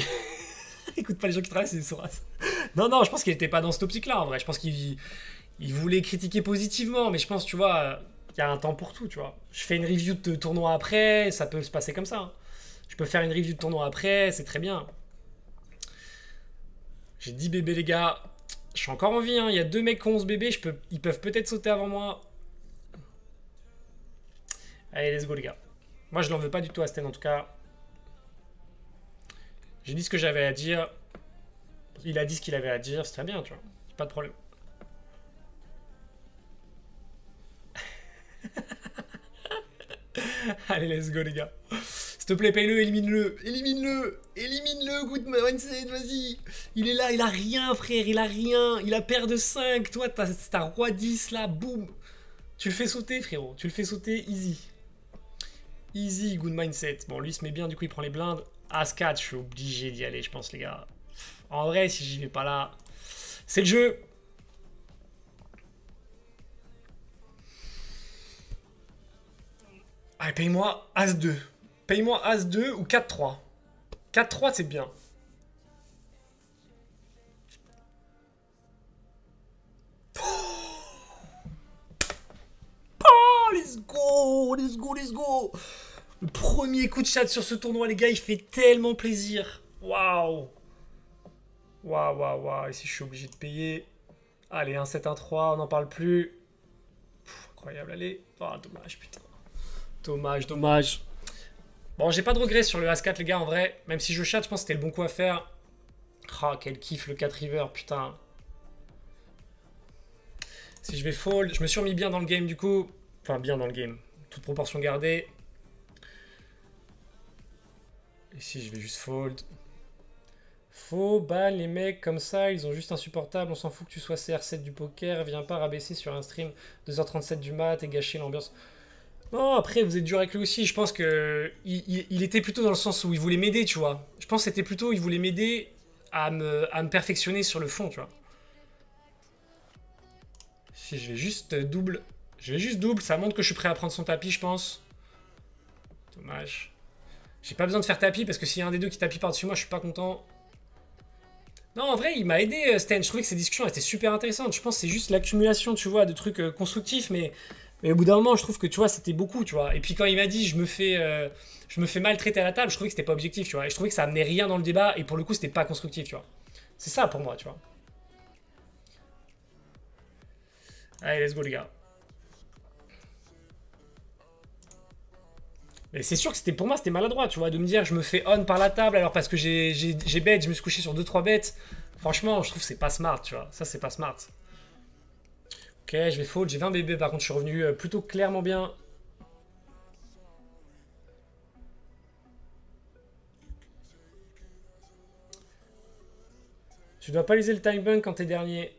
A: Écoute pas les gens qui travaillent, c'est des sourasses. Non, non, je pense qu'il était pas dans cette optique-là, en vrai. Je pense qu'il voulait critiquer positivement, mais je pense, tu vois, il y a un temps pour tout, tu vois. Je fais une review de tournoi après, ça peut se passer comme ça, hein. Je peux faire une review de tournoi après, c'est très bien. J'ai 10 bébés, les gars. Je suis encore en vie, hein. Il y a 2 mecs qui ont 11 bébés, ils peuvent peut-être sauter avant moi. Allez, let's go, les gars. Moi, je l'en veux pas du tout à Sten, en tout cas. J'ai dit ce que j'avais à dire. Il a dit ce qu'il avait à dire, c'est très bien, tu vois. Pas de problème. Allez, let's go, les gars. S'il te plaît, paye-le, élimine-le. Élimine-le. Élimine-le, good mindset, vas-y. Il est là, il a rien, frère, il a rien. Il a paire de 5. Toi, t'as roi 10 là, boum. Tu le fais sauter, frérot. Tu le fais sauter, easy. Easy, good mindset. Bon, lui, il se met bien, du coup, il prend les blindes. As-4, je suis obligé d'y aller, je pense, les gars. En vrai, si j'y vais pas là, c'est le jeu. Allez, paye-moi As-2. Paye-moi As-2 ou 4-3. 4-3, c'est bien. Oh, let's go, let's go, let's go. Le premier coup de chat sur ce tournoi, les gars, il fait tellement plaisir. Waouh. Waouh, waouh, waouh. Ici, je suis obligé de payer. Allez, 1-7-1-3, on n'en parle plus. Incroyable, allez. Oh, dommage, putain. Dommage, dommage. Bon, j'ai pas de regrets sur le As-4, les gars, en vrai. Même si je chatte, je pense que c'était le bon coup à faire. Ah, quel kiff le 4 river, putain. Si je vais fold, je me suis remis bien dans le game, du coup. Enfin, bien dans le game. Toute proportion gardée. Ici, je vais juste fold. Faux, ban, les mecs comme ça, ils ont juste insupportable. On s'en fout que tu sois CR7 du poker. Viens pas rabaisser sur un stream 2h37 du mat et gâcher l'ambiance. Non, après, vous êtes dur avec lui aussi. Je pense que il était plutôt dans le sens où il voulait m'aider, tu vois. Je pense que c'était plutôt, il voulait m'aider à me perfectionner sur le fond, tu vois. Si je vais juste double. Je vais juste double, ça montre que je suis prêt à prendre son tapis, je pense. Dommage. J'ai pas besoin de faire tapis parce que s'il y a un des deux qui tapis par-dessus moi, je suis pas content. Non, en vrai, il m'a aidé, Sten. Je trouvais que ces discussions étaient super intéressantes. Je pense que c'est juste l'accumulation, tu vois, de trucs constructifs, mais au bout d'un moment, je trouve que, tu vois, c'était beaucoup, tu vois. Et puis quand il m'a dit, je me fais maltraiter à la table, je trouvais que c'était pas objectif, tu vois. Et je trouvais que ça amenait rien dans le débat, et pour le coup, c'était pas constructif, tu vois. C'est ça pour moi, tu vois. Allez, let's go, les gars. Mais c'est sûr que c'était pour moi, c'était maladroit, tu vois, de me dire je me fais on par la table alors parce que j'ai bet, je me suis couché sur 2-3 bêtes. Franchement, je trouve que c'est pas smart, tu vois. Ça, c'est pas smart. Ok, je vais fold. J'ai 20 bébés, par contre, je suis revenu plutôt clairement bien. Tu dois pas utiliser le time bank quand t'es dernier.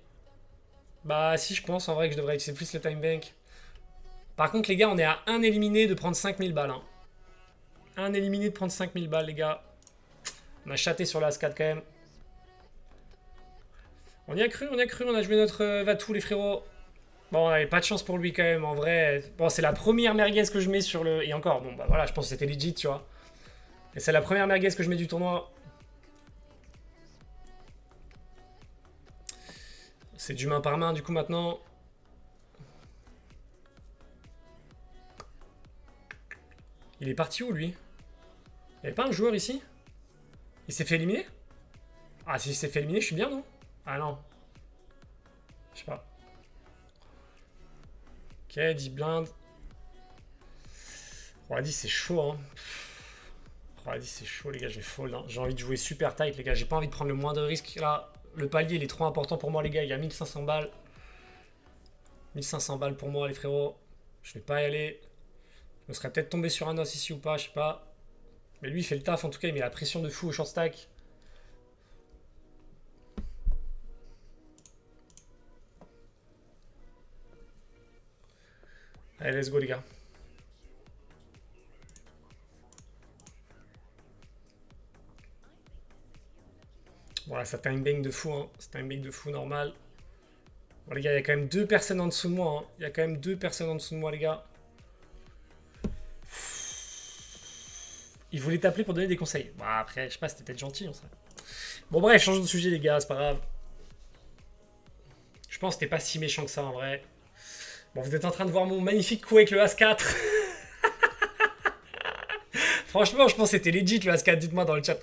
A: Bah, si, je pense en vrai que je devrais utiliser plus le time bank. Par contre, les gars, on est à un éliminé de prendre 5000 balles. Hein. Un éliminé de prendre 5000 balles, les gars. On a chaté sur l'As 4 quand même. On y a cru, on a joué notre Vatou, les frérots. Bon, on avait pas de chance pour lui quand même, en vrai. Bon, c'est la première merguez que je mets sur le... Et encore, bon, bah voilà, je pense que c'était legit, tu vois. Et c'est la première merguez que je mets du tournoi. C'est du main par main, du coup, maintenant. Il est parti où, lui? Il n'y avait pas un joueur ici? Il s'est fait éliminer? Ah, si il s'est fait éliminer, je suis bien, non? Ah non. Je sais pas. Ok, 10 blindes. Roi 10, c'est chaud, hein. Roi 10, c'est chaud, les gars, je vais fold. Hein. J'ai envie de jouer super tight, les gars. J'ai pas envie de prendre le moindre risque, là. Le palier, il est trop important pour moi, les gars. Il y a 1500 balles. 1500 balles pour moi, les frérots. Je vais pas y aller. On serait peut-être tombé sur un os ici ou pas, je sais pas. Mais lui, il fait le taf, en tout cas, il met la pression de fou au short stack. Allez, let's go, les gars. Voilà, ça time bang de fou, hein. C'est time bang de fou, normal. Bon, les gars, il y a quand même 2 personnes en dessous de moi, hein. Il y a quand même 2 personnes en dessous de moi, les gars. Il voulait t'appeler pour donner des conseils. Bon, après, je sais pas, c'était peut-être gentil, hein, ça. Bon, bref, changeons de sujet, les gars, c'est pas grave. Je pense que t'es pas si méchant que ça, en vrai. Bon, vous êtes en train de voir mon magnifique coup avec le As-4. Franchement, je pense que c'était legit le As-4. Dites-moi dans le chat.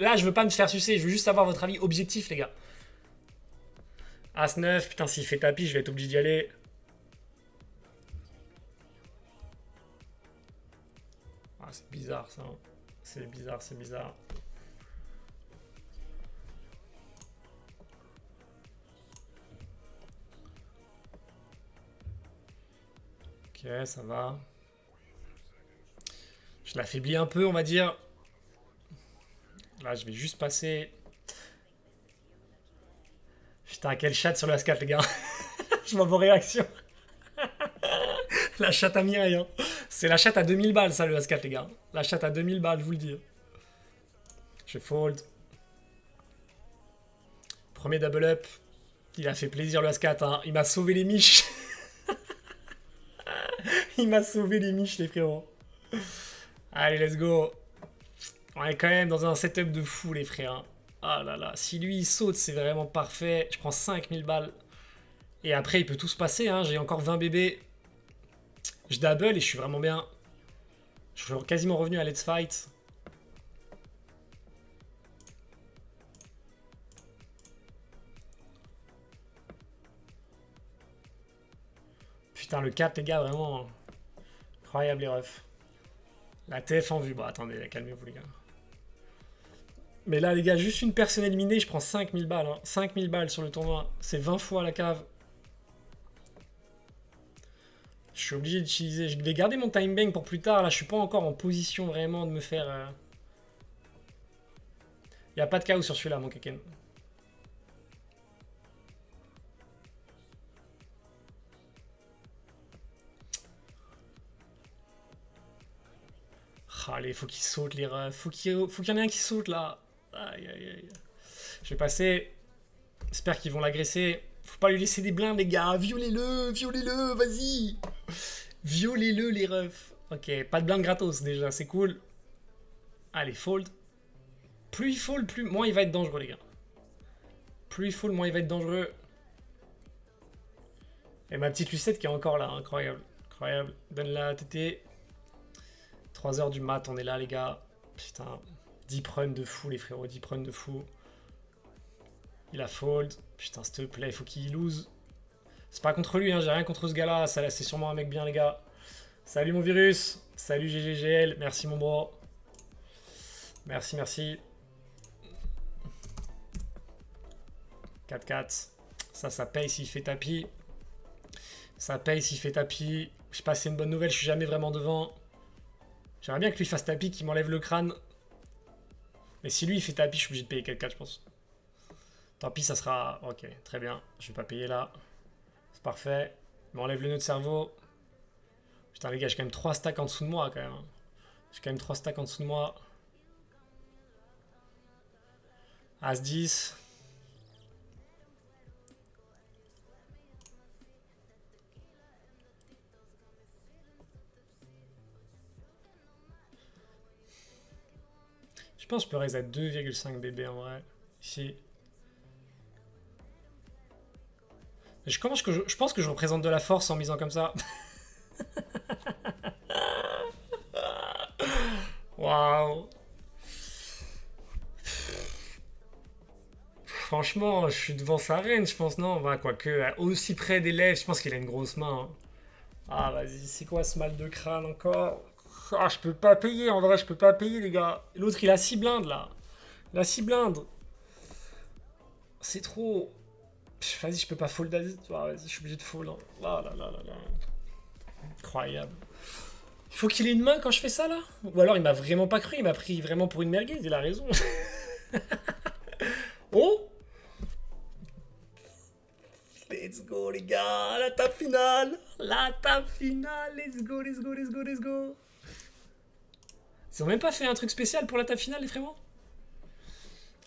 A: Là, je veux pas me faire sucer. Je veux juste savoir votre avis objectif, les gars. As-9. Putain, s'il fait tapis, je vais être obligé d'y aller. Ah, c'est bizarre, ça. C'est bizarre, c'est bizarre. Ok, ça va. Je l'affaiblis un peu, on va dire. Là, je vais juste passer. Putain, quel chat sur le As4, les gars. Je vois vos réactions. La chatte à Mireille, hein. C'est la chatte à 2000 balles, ça, le As4, les gars. La chatte à 2000 balles, je vous le dis. Je fold. Premier double up. Il a fait plaisir, le As4, hein. Il m'a sauvé les miches. Il m'a sauvé les miches, les frérots. Allez, let's go. On est quand même dans un setup de fou, les frères. Ah là là, si lui il saute, c'est vraiment parfait. Je prends 5000 balles. Et après, il peut tout se passer, hein. J'ai encore 20 bébés. Je double et je suis vraiment bien. Je suis quasiment revenu à Let's Fight. Putain, le 4, les gars, vraiment incroyable les refs. La TF en vue. Bon, attendez, calmez-vous, les gars. Mais là, les gars, juste une personne éliminée, je prends 5000 balles. Hein. 5000 balles sur le tournoi. C'est 20 fois la cave. Je suis obligé d'utiliser. Je vais garder mon time bank pour plus tard. Là, je suis pas encore en position vraiment de me faire. Il n'y a pas de chaos sur celui-là, mon Keken. Allez, faut qu'il saute, les refs. Faut qu'il y en ait un qui saute, là. Aïe, aïe, aïe. Je vais passer. J'espère qu'ils vont l'agresser. Faut pas lui laisser des blindes, les gars. Violez-le, vas-y. Violez-le, les refs. Ok, pas de blinde gratos, déjà, c'est cool. Allez, fold. Plus il fold, moins il va être dangereux, les gars. Plus il fold, moins il va être dangereux. Et ma petite Lucette qui est encore là, incroyable. Incroyable. Donne la TT. 3h du mat, on est là, les gars. Putain. Deep run de fou, les frérots. Deep run de fou. Il a fold. Putain, s'il te plaît, il faut qu'il lose. C'est pas contre lui, hein, j'ai rien contre ce gars-là. C'est sûrement un mec bien, les gars. Salut mon virus. Salut GGGL. Merci mon bro. Merci, merci. 4-4. Ça paye s'il fait tapis. Ça paye s'il fait tapis. Je sais pas si c'est une bonne nouvelle, je suis jamais vraiment devant. J'aimerais bien que lui fasse tapis, qu'il m'enlève le crâne. Mais si lui il fait tapis, je suis obligé de payer 4-4, je pense. Tant pis, ça sera... Ok, très bien. Je vais pas payer là. C'est parfait. Il m'enlève le nœud de cerveau. Putain, les gars, j'ai quand même 3 stacks en dessous de moi, quand même. J'ai quand même 3 stacks en dessous de moi. As-10. Je pense que je peux raise à 2,5 bébés en vrai. Ici. Je pense que je représente de la force en misant comme ça. Waouh. Franchement, je suis devant sa reine, je pense, non? Bah, quoique, aussi près des lèvres, je pense qu'il a une grosse main. Hein. Ah, vas-y, c'est quoi ce mal de crâne encore? Ah, je peux pas payer, en vrai, je peux pas payer, les gars. L'autre, il a 6 blindes, là. Il a 6 blindes. C'est trop. Vas-y, je peux pas fold. Ah, vas-y, je suis obligé de fold. Hein. Ah là là là là. Incroyable. Il faut qu'il ait une main quand je fais ça là. Ou alors il m'a vraiment pas cru, il m'a pris vraiment pour une merguez, il a raison. Oh, let's go les gars, la table finale. La table finale, let's go, let's go, let's go, let's go. Ils ont même pas fait un truc spécial pour la table finale les frérots.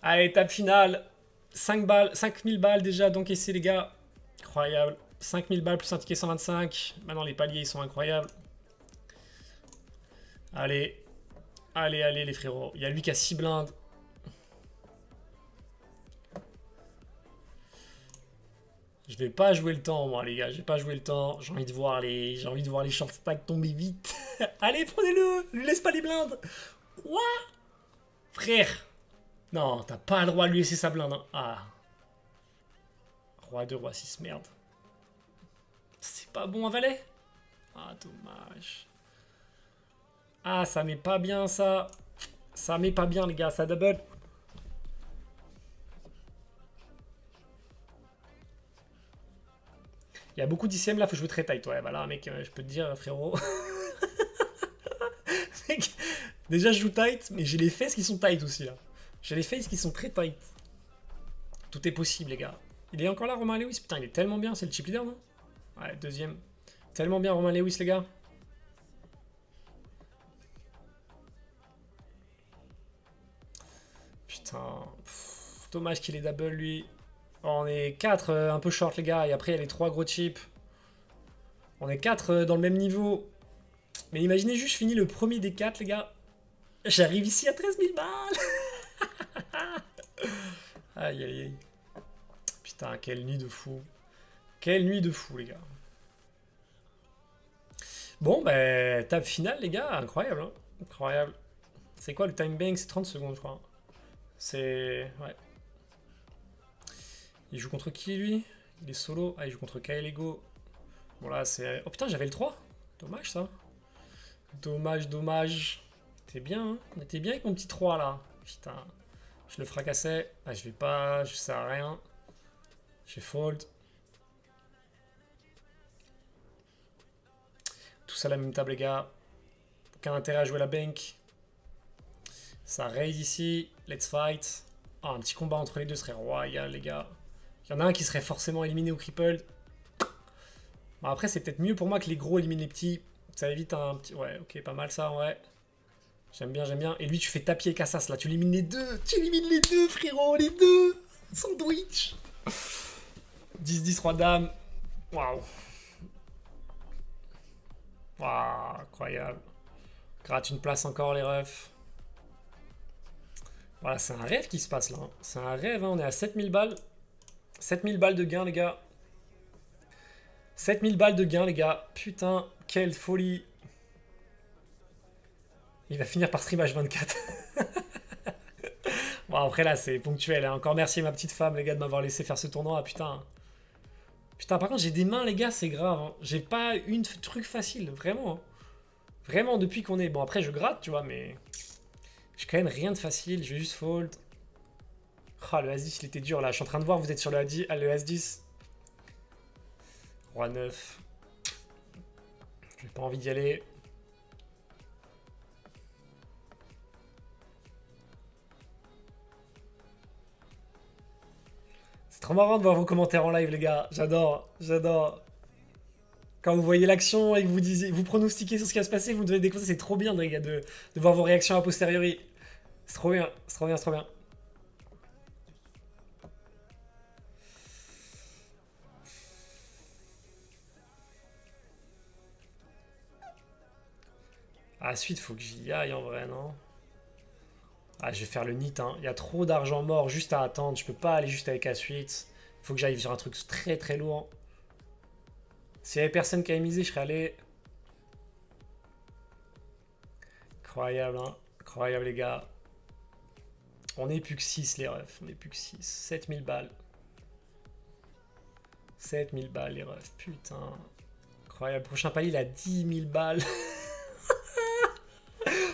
A: Allez, table finale. 5 balles, 5000 balles déjà d'encaisser les gars. Incroyable. 5000 balles plus un ticket 125. Maintenant les paliers ils sont incroyables. Allez. Allez, allez les frérots. Il y a lui qui a 6 blindes. Je vais pas jouer le temps moi les gars. Je vais pas jouer le temps. J'ai envie de voir les short stacks tomber vite. Allez, prenez-le. Lui laisse pas les blindes. Quoi? Frère. Non, t'as pas le droit de lui laisser sa blinde. Hein. Ah. Roi 2, roi 6, merde. C'est pas bon un valet? Ah, dommage. Ah, ça met pas bien ça. Ça met pas bien les gars, ça double. Il y a beaucoup d'ICM là, faut jouer très tight. Ouais, voilà, mec, je peux te dire, frérot. Mec, déjà je joue tight, mais j'ai les fesses qui sont tight aussi là. J'ai les faces qui sont très tight. Tout est possible, les gars. Il est encore là, Romain Lewis. Putain, il est tellement bien. C'est le chip leader, non? Ouais, deuxième. Tellement bien, Romain Lewis, les gars. Putain. Pff, dommage qu'il est double, lui. Oh, on est 4 un peu short, les gars. Et après, il y a les 3 gros chips. On est 4 dans le même niveau. Mais imaginez juste, je finis le premier des 4, les gars. J'arrive ici à 13 000 balles. Aïe, aïe, aïe. Putain, quelle nuit de fou. Quelle nuit de fou, les gars. Bon, ben, table finale, les gars. Incroyable, hein. Incroyable. C'est quoi le time bank? C'est 30 secondes, je crois. C'est... Ouais. Il joue contre qui, lui? Il est solo. Ah, il joue contre Kyle Ego. Bon, là, c'est... Oh, putain, j'avais le 3. Dommage, ça. Dommage, dommage. T'es bien, hein. On était bien avec mon petit 3, là. Putain. Je le fracassais. Ah, je vais pas... Je sers à rien. J'ai fold. Tout ça à la même table, les gars. Aucun intérêt à jouer la bank. Ça raise ici. Let's fight. Ah, un petit combat entre les deux serait royal, les gars. Il y en a un qui serait forcément éliminé au crippled. Bon, après, c'est peut-être mieux pour moi que les gros éliminent les petits. Ça évite un petit... Ouais, ok, pas mal ça, ouais. J'aime bien, j'aime bien. Et lui, tu fais tapier Cassas, là. Tu élimines les deux. Tu élimines les deux, frérot, les deux. Sandwich. 10-10, roi dame. Waouh. Waouh, incroyable. Gratte une place encore, les refs. Voilà, c'est un rêve qui se passe là. Hein. C'est un rêve, hein. On est à 7000 balles. 7000 balles de gain, les gars. 7000 balles de gain, les gars. Putain, quelle folie. Il va finir par stream H24. Bon, après là, c'est ponctuel. Hein. Encore merci ma petite femme, les gars, de m'avoir laissé faire ce tournoi. Putain. Putain, par contre, j'ai des mains, les gars, c'est grave. Hein. J'ai pas une truc facile, vraiment. Hein. Vraiment, depuis qu'on est... Bon, après, je gratte, tu vois, mais... J'ai quand même rien de facile. Je vais juste fold. Ah, le As-10, il était dur, là. Je suis en train de voir, vous êtes sur le As-10. Roi 9. J'ai pas envie d'y aller. C'est trop marrant de voir vos commentaires en live, les gars. J'adore, j'adore. Quand vous voyez l'action et que vous disiez, vous pronostiquez sur ce qui va se passer, vous me donnez des conseils, c'est trop bien, les gars, de voir vos réactions a posteriori. C'est trop bien, c'est trop bien, c'est trop bien. À la suite, faut que j'y aille en vrai, non? Ah, je vais faire le nit, hein. Il y a trop d'argent mort juste à attendre. Je peux pas aller juste avec la suite. Faut que j'aille sur un truc très très lourd. S'il y avait personne qui avait misé, je serais allé. Incroyable, hein. Incroyable, les gars. On est plus que 6, les refs. On est plus que 6. 7000 balles. 7000 balles, les refs. Putain. Incroyable. Prochain palier, il a 10 000 balles.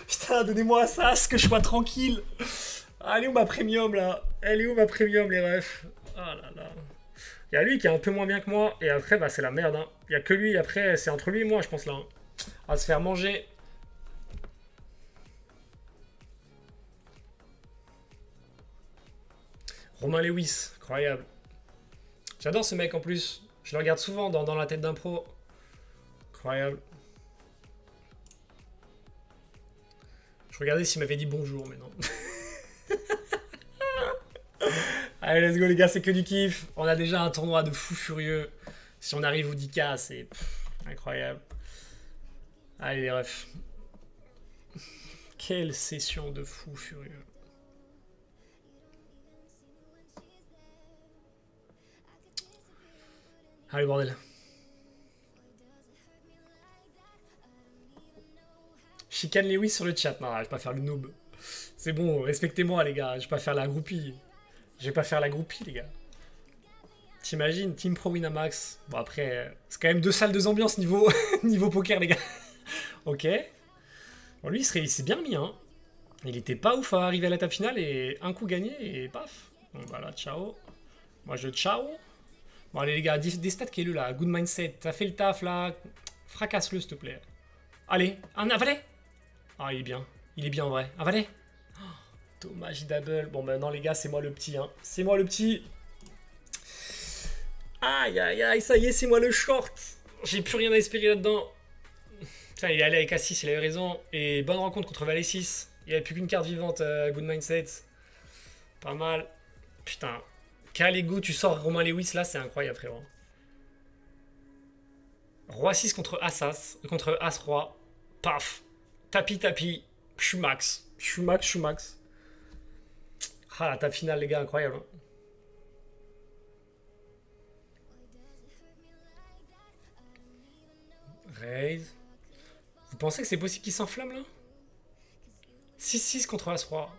A: Putain, donnez-moi ça, ce que je sois tranquille. Elle est où ma premium, là? Elle est où ma premium, les refs? Oh là là. Il y a lui qui est un peu moins bien que moi. Et après, bah, c'est la merde. Hein. Il y a que lui. Après, c'est entre lui et moi, je pense, là. Hein. À se faire manger. Romain Lewis, incroyable. J'adore ce mec en plus. Je le regarde souvent dans la tête d'un pro. Incroyable. Je regardais s'il m'avait dit bonjour, mais non. Allez, let's go les gars, c'est que du kiff. On a déjà un tournoi de fou furieux. Si on arrive au 10K, c'est incroyable. Allez les refs. Quelle session de fou furieux. Allez bordel. Chicane Lewis sur le chat. Non, je vais pas faire le noob. C'est bon, respectez-moi les gars. Je vais pas faire la groupie. Je vais pas faire la groupie les gars. T'imagines, Team Pro Winamax. Bon après, c'est quand même 2 salles, 2 ambiances niveau, niveau poker les gars. Ok. Bon lui il s'est bien mis hein. Il était pas ouf à arriver à la table finale et un coup gagné et paf. Bon voilà, ciao. Moi je ciao. Bon allez les gars, des stats qui est le là. Good mindset, t'as fait le taf là. Fracasse-le s'il te plaît. Allez, un valet. Ah il est bien. Il est bien en vrai. Un valet. Oh, dommage double. Bon maintenant les gars, c'est moi le petit hein. C'est moi le petit. Aïe aïe aïe, ça y est, c'est moi le short. J'ai plus rien à espérer là-dedans. Putain, il est allé avec A6, il avait raison. Et bonne rencontre contre Valet 6. Il n'y avait plus qu'une carte vivante, good mindset. Pas mal. Putain. Quel ego, tu sors Romain Lewis là, c'est incroyable frérot. Roi 6 contre As-As, contre As-Roi. Paf. Tapis, tapis. Je suis max. Je suis max, je suis max. Ah la table finale les gars, incroyable. Hein. Raise. Vous pensez que c'est possible qu'il s'enflamme là? 6-6 contre As-Roi.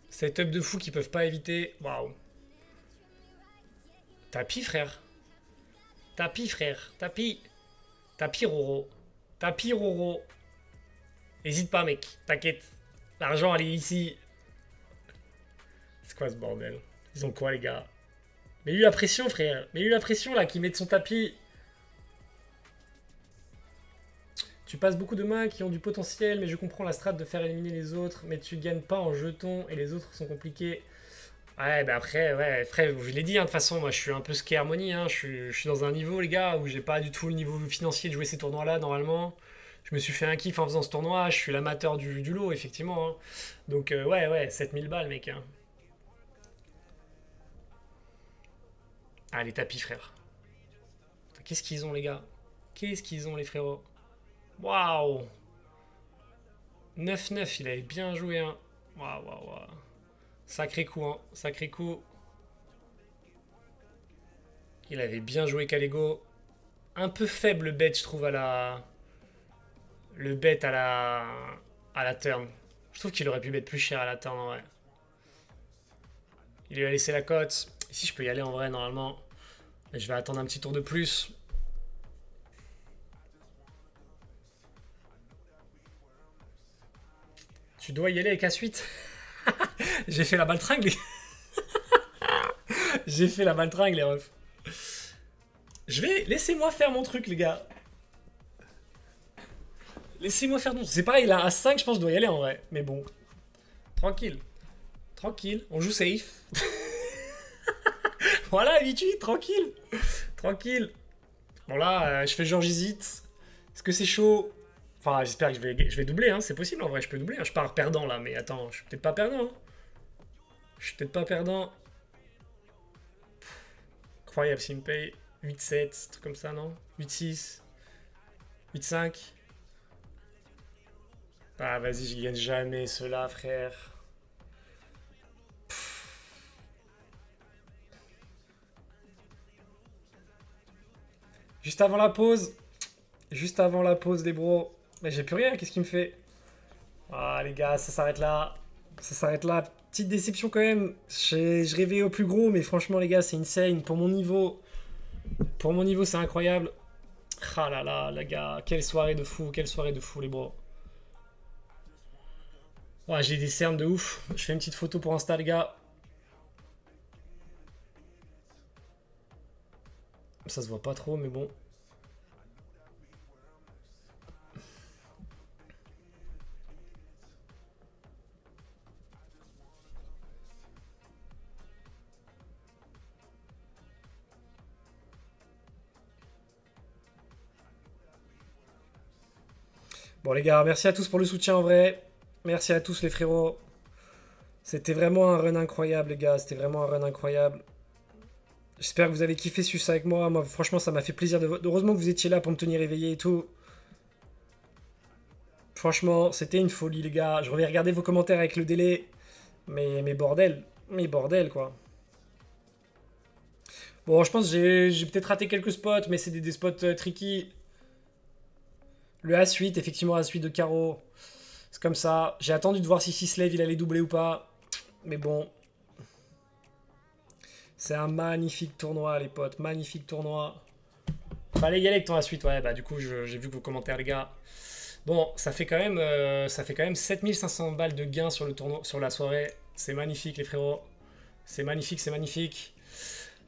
A: Setup de fou qu'ils peuvent pas éviter. Waouh. Tapis frère. Tapis frère. Tapis. Tapis Roro. Tapis Roro. Hésite pas mec. T'inquiète. L'argent elle est ici. C'est quoi ce bordel? Ils ont quoi les gars? Mais eu la pression frère. Mais eu la pression là qui met son tapis. Tu passes beaucoup de mains qui ont du potentiel, mais je comprends la strat de faire éliminer les autres, mais tu gagnes pas en jetons et les autres sont compliqués. Ouais, bah après, ouais, frère, je l'ai dit, hein, de toute façon, moi je suis un peu ski harmonie, hein, je suis dans un niveau, les gars, où j'ai pas du tout le niveau financier de jouer ces tournois-là, normalement. Je me suis fait un kiff en faisant ce tournoi, je suis l'amateur du lot, effectivement. Hein. Donc, ouais, 7000 balles, mec. Hein. Ah, les tapis, frère. Qu'est-ce qu'ils ont, les gars? Qu'est-ce qu'ils ont, les frérots? Waouh! 9-9, il avait bien joué, hein. Waouh, waouh, waouh. Sacré coup, hein. Sacré coup. Il avait bien joué Kalego. Un peu faible le bet, je trouve, à la... Le bet à la turn. Je trouve qu'il aurait pu bet plus cher à la turn, en vrai. Il lui a laissé la cote. Ici, je peux y aller, en vrai, normalement. Mais je vais attendre un petit tour de plus. Tu dois y aller avec A8. J'ai fait la baltringue, les... J'ai fait la baltringue, les refs. Laissez-moi faire mon truc, les gars. Laissez-moi faire mon truc. C'est pareil, là, à 5, je pense que je dois y aller, en vrai. Mais bon. Tranquille. Tranquille. On joue safe. Voilà, 8-8, tranquille. Tranquille. Bon, là, je fais genre j'hésite. Est-ce que c'est chaud? Enfin, j'espère que je vais doubler, hein. C'est possible, en vrai, je peux doubler. Hein. Je pars perdant, là. Mais attends, je suis peut-être pas perdant. Hein. Je suis peut-être pas perdant. Incroyable s'il me paye 8-7, truc comme ça, non? 8-6, 8-5. Ah, vas-y, je gagne jamais cela, frère. Juste avant la pause. Juste avant la pause, les bros. Mais j'ai plus rien, qu'est-ce qu'il me fait? Ah, les gars, ça s'arrête là. Ça s'arrête là. Petite déception quand même. Je rêvais au plus gros, mais franchement, les gars, c'est insane. Pour mon niveau, c'est incroyable. Ah là là, les gars, quelle soirée de fou, les bros. Ouais, j'ai des cernes de ouf. Je fais une petite photo pour Insta, les gars. Ça se voit pas trop, mais bon. Bon les gars, merci à tous pour le soutien en vrai. Merci à tous les frérots. C'était vraiment un run incroyable les gars, c'était vraiment un run incroyable. J'espère que vous avez kiffé suivre ça avec moi. Moi franchement ça m'a fait plaisir heureusement que vous étiez là pour me tenir éveillé et tout. Franchement c'était une folie les gars. Je reviens regarder vos commentaires avec le délai. Mais bordel. Mais bordel quoi. Bon je pense que j'ai peut-être raté quelques spots mais c'est des spots tricky. Le As-8 effectivement As-8 de carreau. C'est comme ça. J'ai attendu de voir si Sislave il allait doubler ou pas. Mais bon. C'est un magnifique tournoi, les potes. Magnifique tournoi. Fallait y aller avec ton A-suite. Ouais, bah du coup, j'ai vu vos commentaires, les gars. Bon, ça fait quand même 7500 balles de gains sur le tournoi, sur la soirée. C'est magnifique, les frérots. C'est magnifique, c'est magnifique.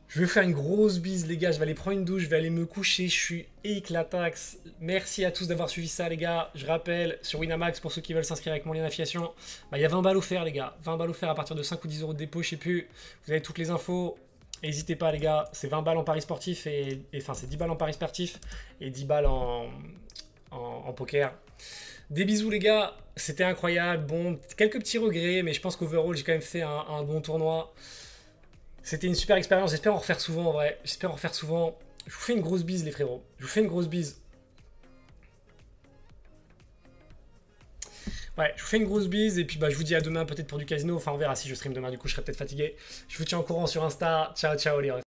A: Je vais vous faire une grosse bise, les gars. Je vais aller prendre une douche, je vais aller me coucher. Je suis éclatax. Merci à tous d'avoir suivi ça, les gars. Je rappelle, sur Winamax, pour ceux qui veulent s'inscrire avec mon lien d'affiliation, bah, il y a 20 balles offerts, les gars. 20 balles offerts à partir de 5 ou 10 euros de dépôt, je sais plus. Vous avez toutes les infos. N'hésitez pas, les gars. C'est 20 balles en paris sportif enfin, c'est 10 balles en paris sportif et 10 balles en poker. Des bisous, les gars. C'était incroyable. Bon, quelques petits regrets, mais je pense qu'overall, j'ai quand même fait un bon tournoi. C'était une super expérience, j'espère en refaire souvent en vrai. J'espère en refaire souvent. Je vous fais une grosse bise les frérots. Je vous fais une grosse bise. Ouais, je vous fais une grosse bise et puis bah je vous dis à demain peut-être pour du casino. Enfin on verra si je stream demain, du coup je serai peut-être fatigué. Je vous tiens au courant sur Insta. Ciao ciao les refs.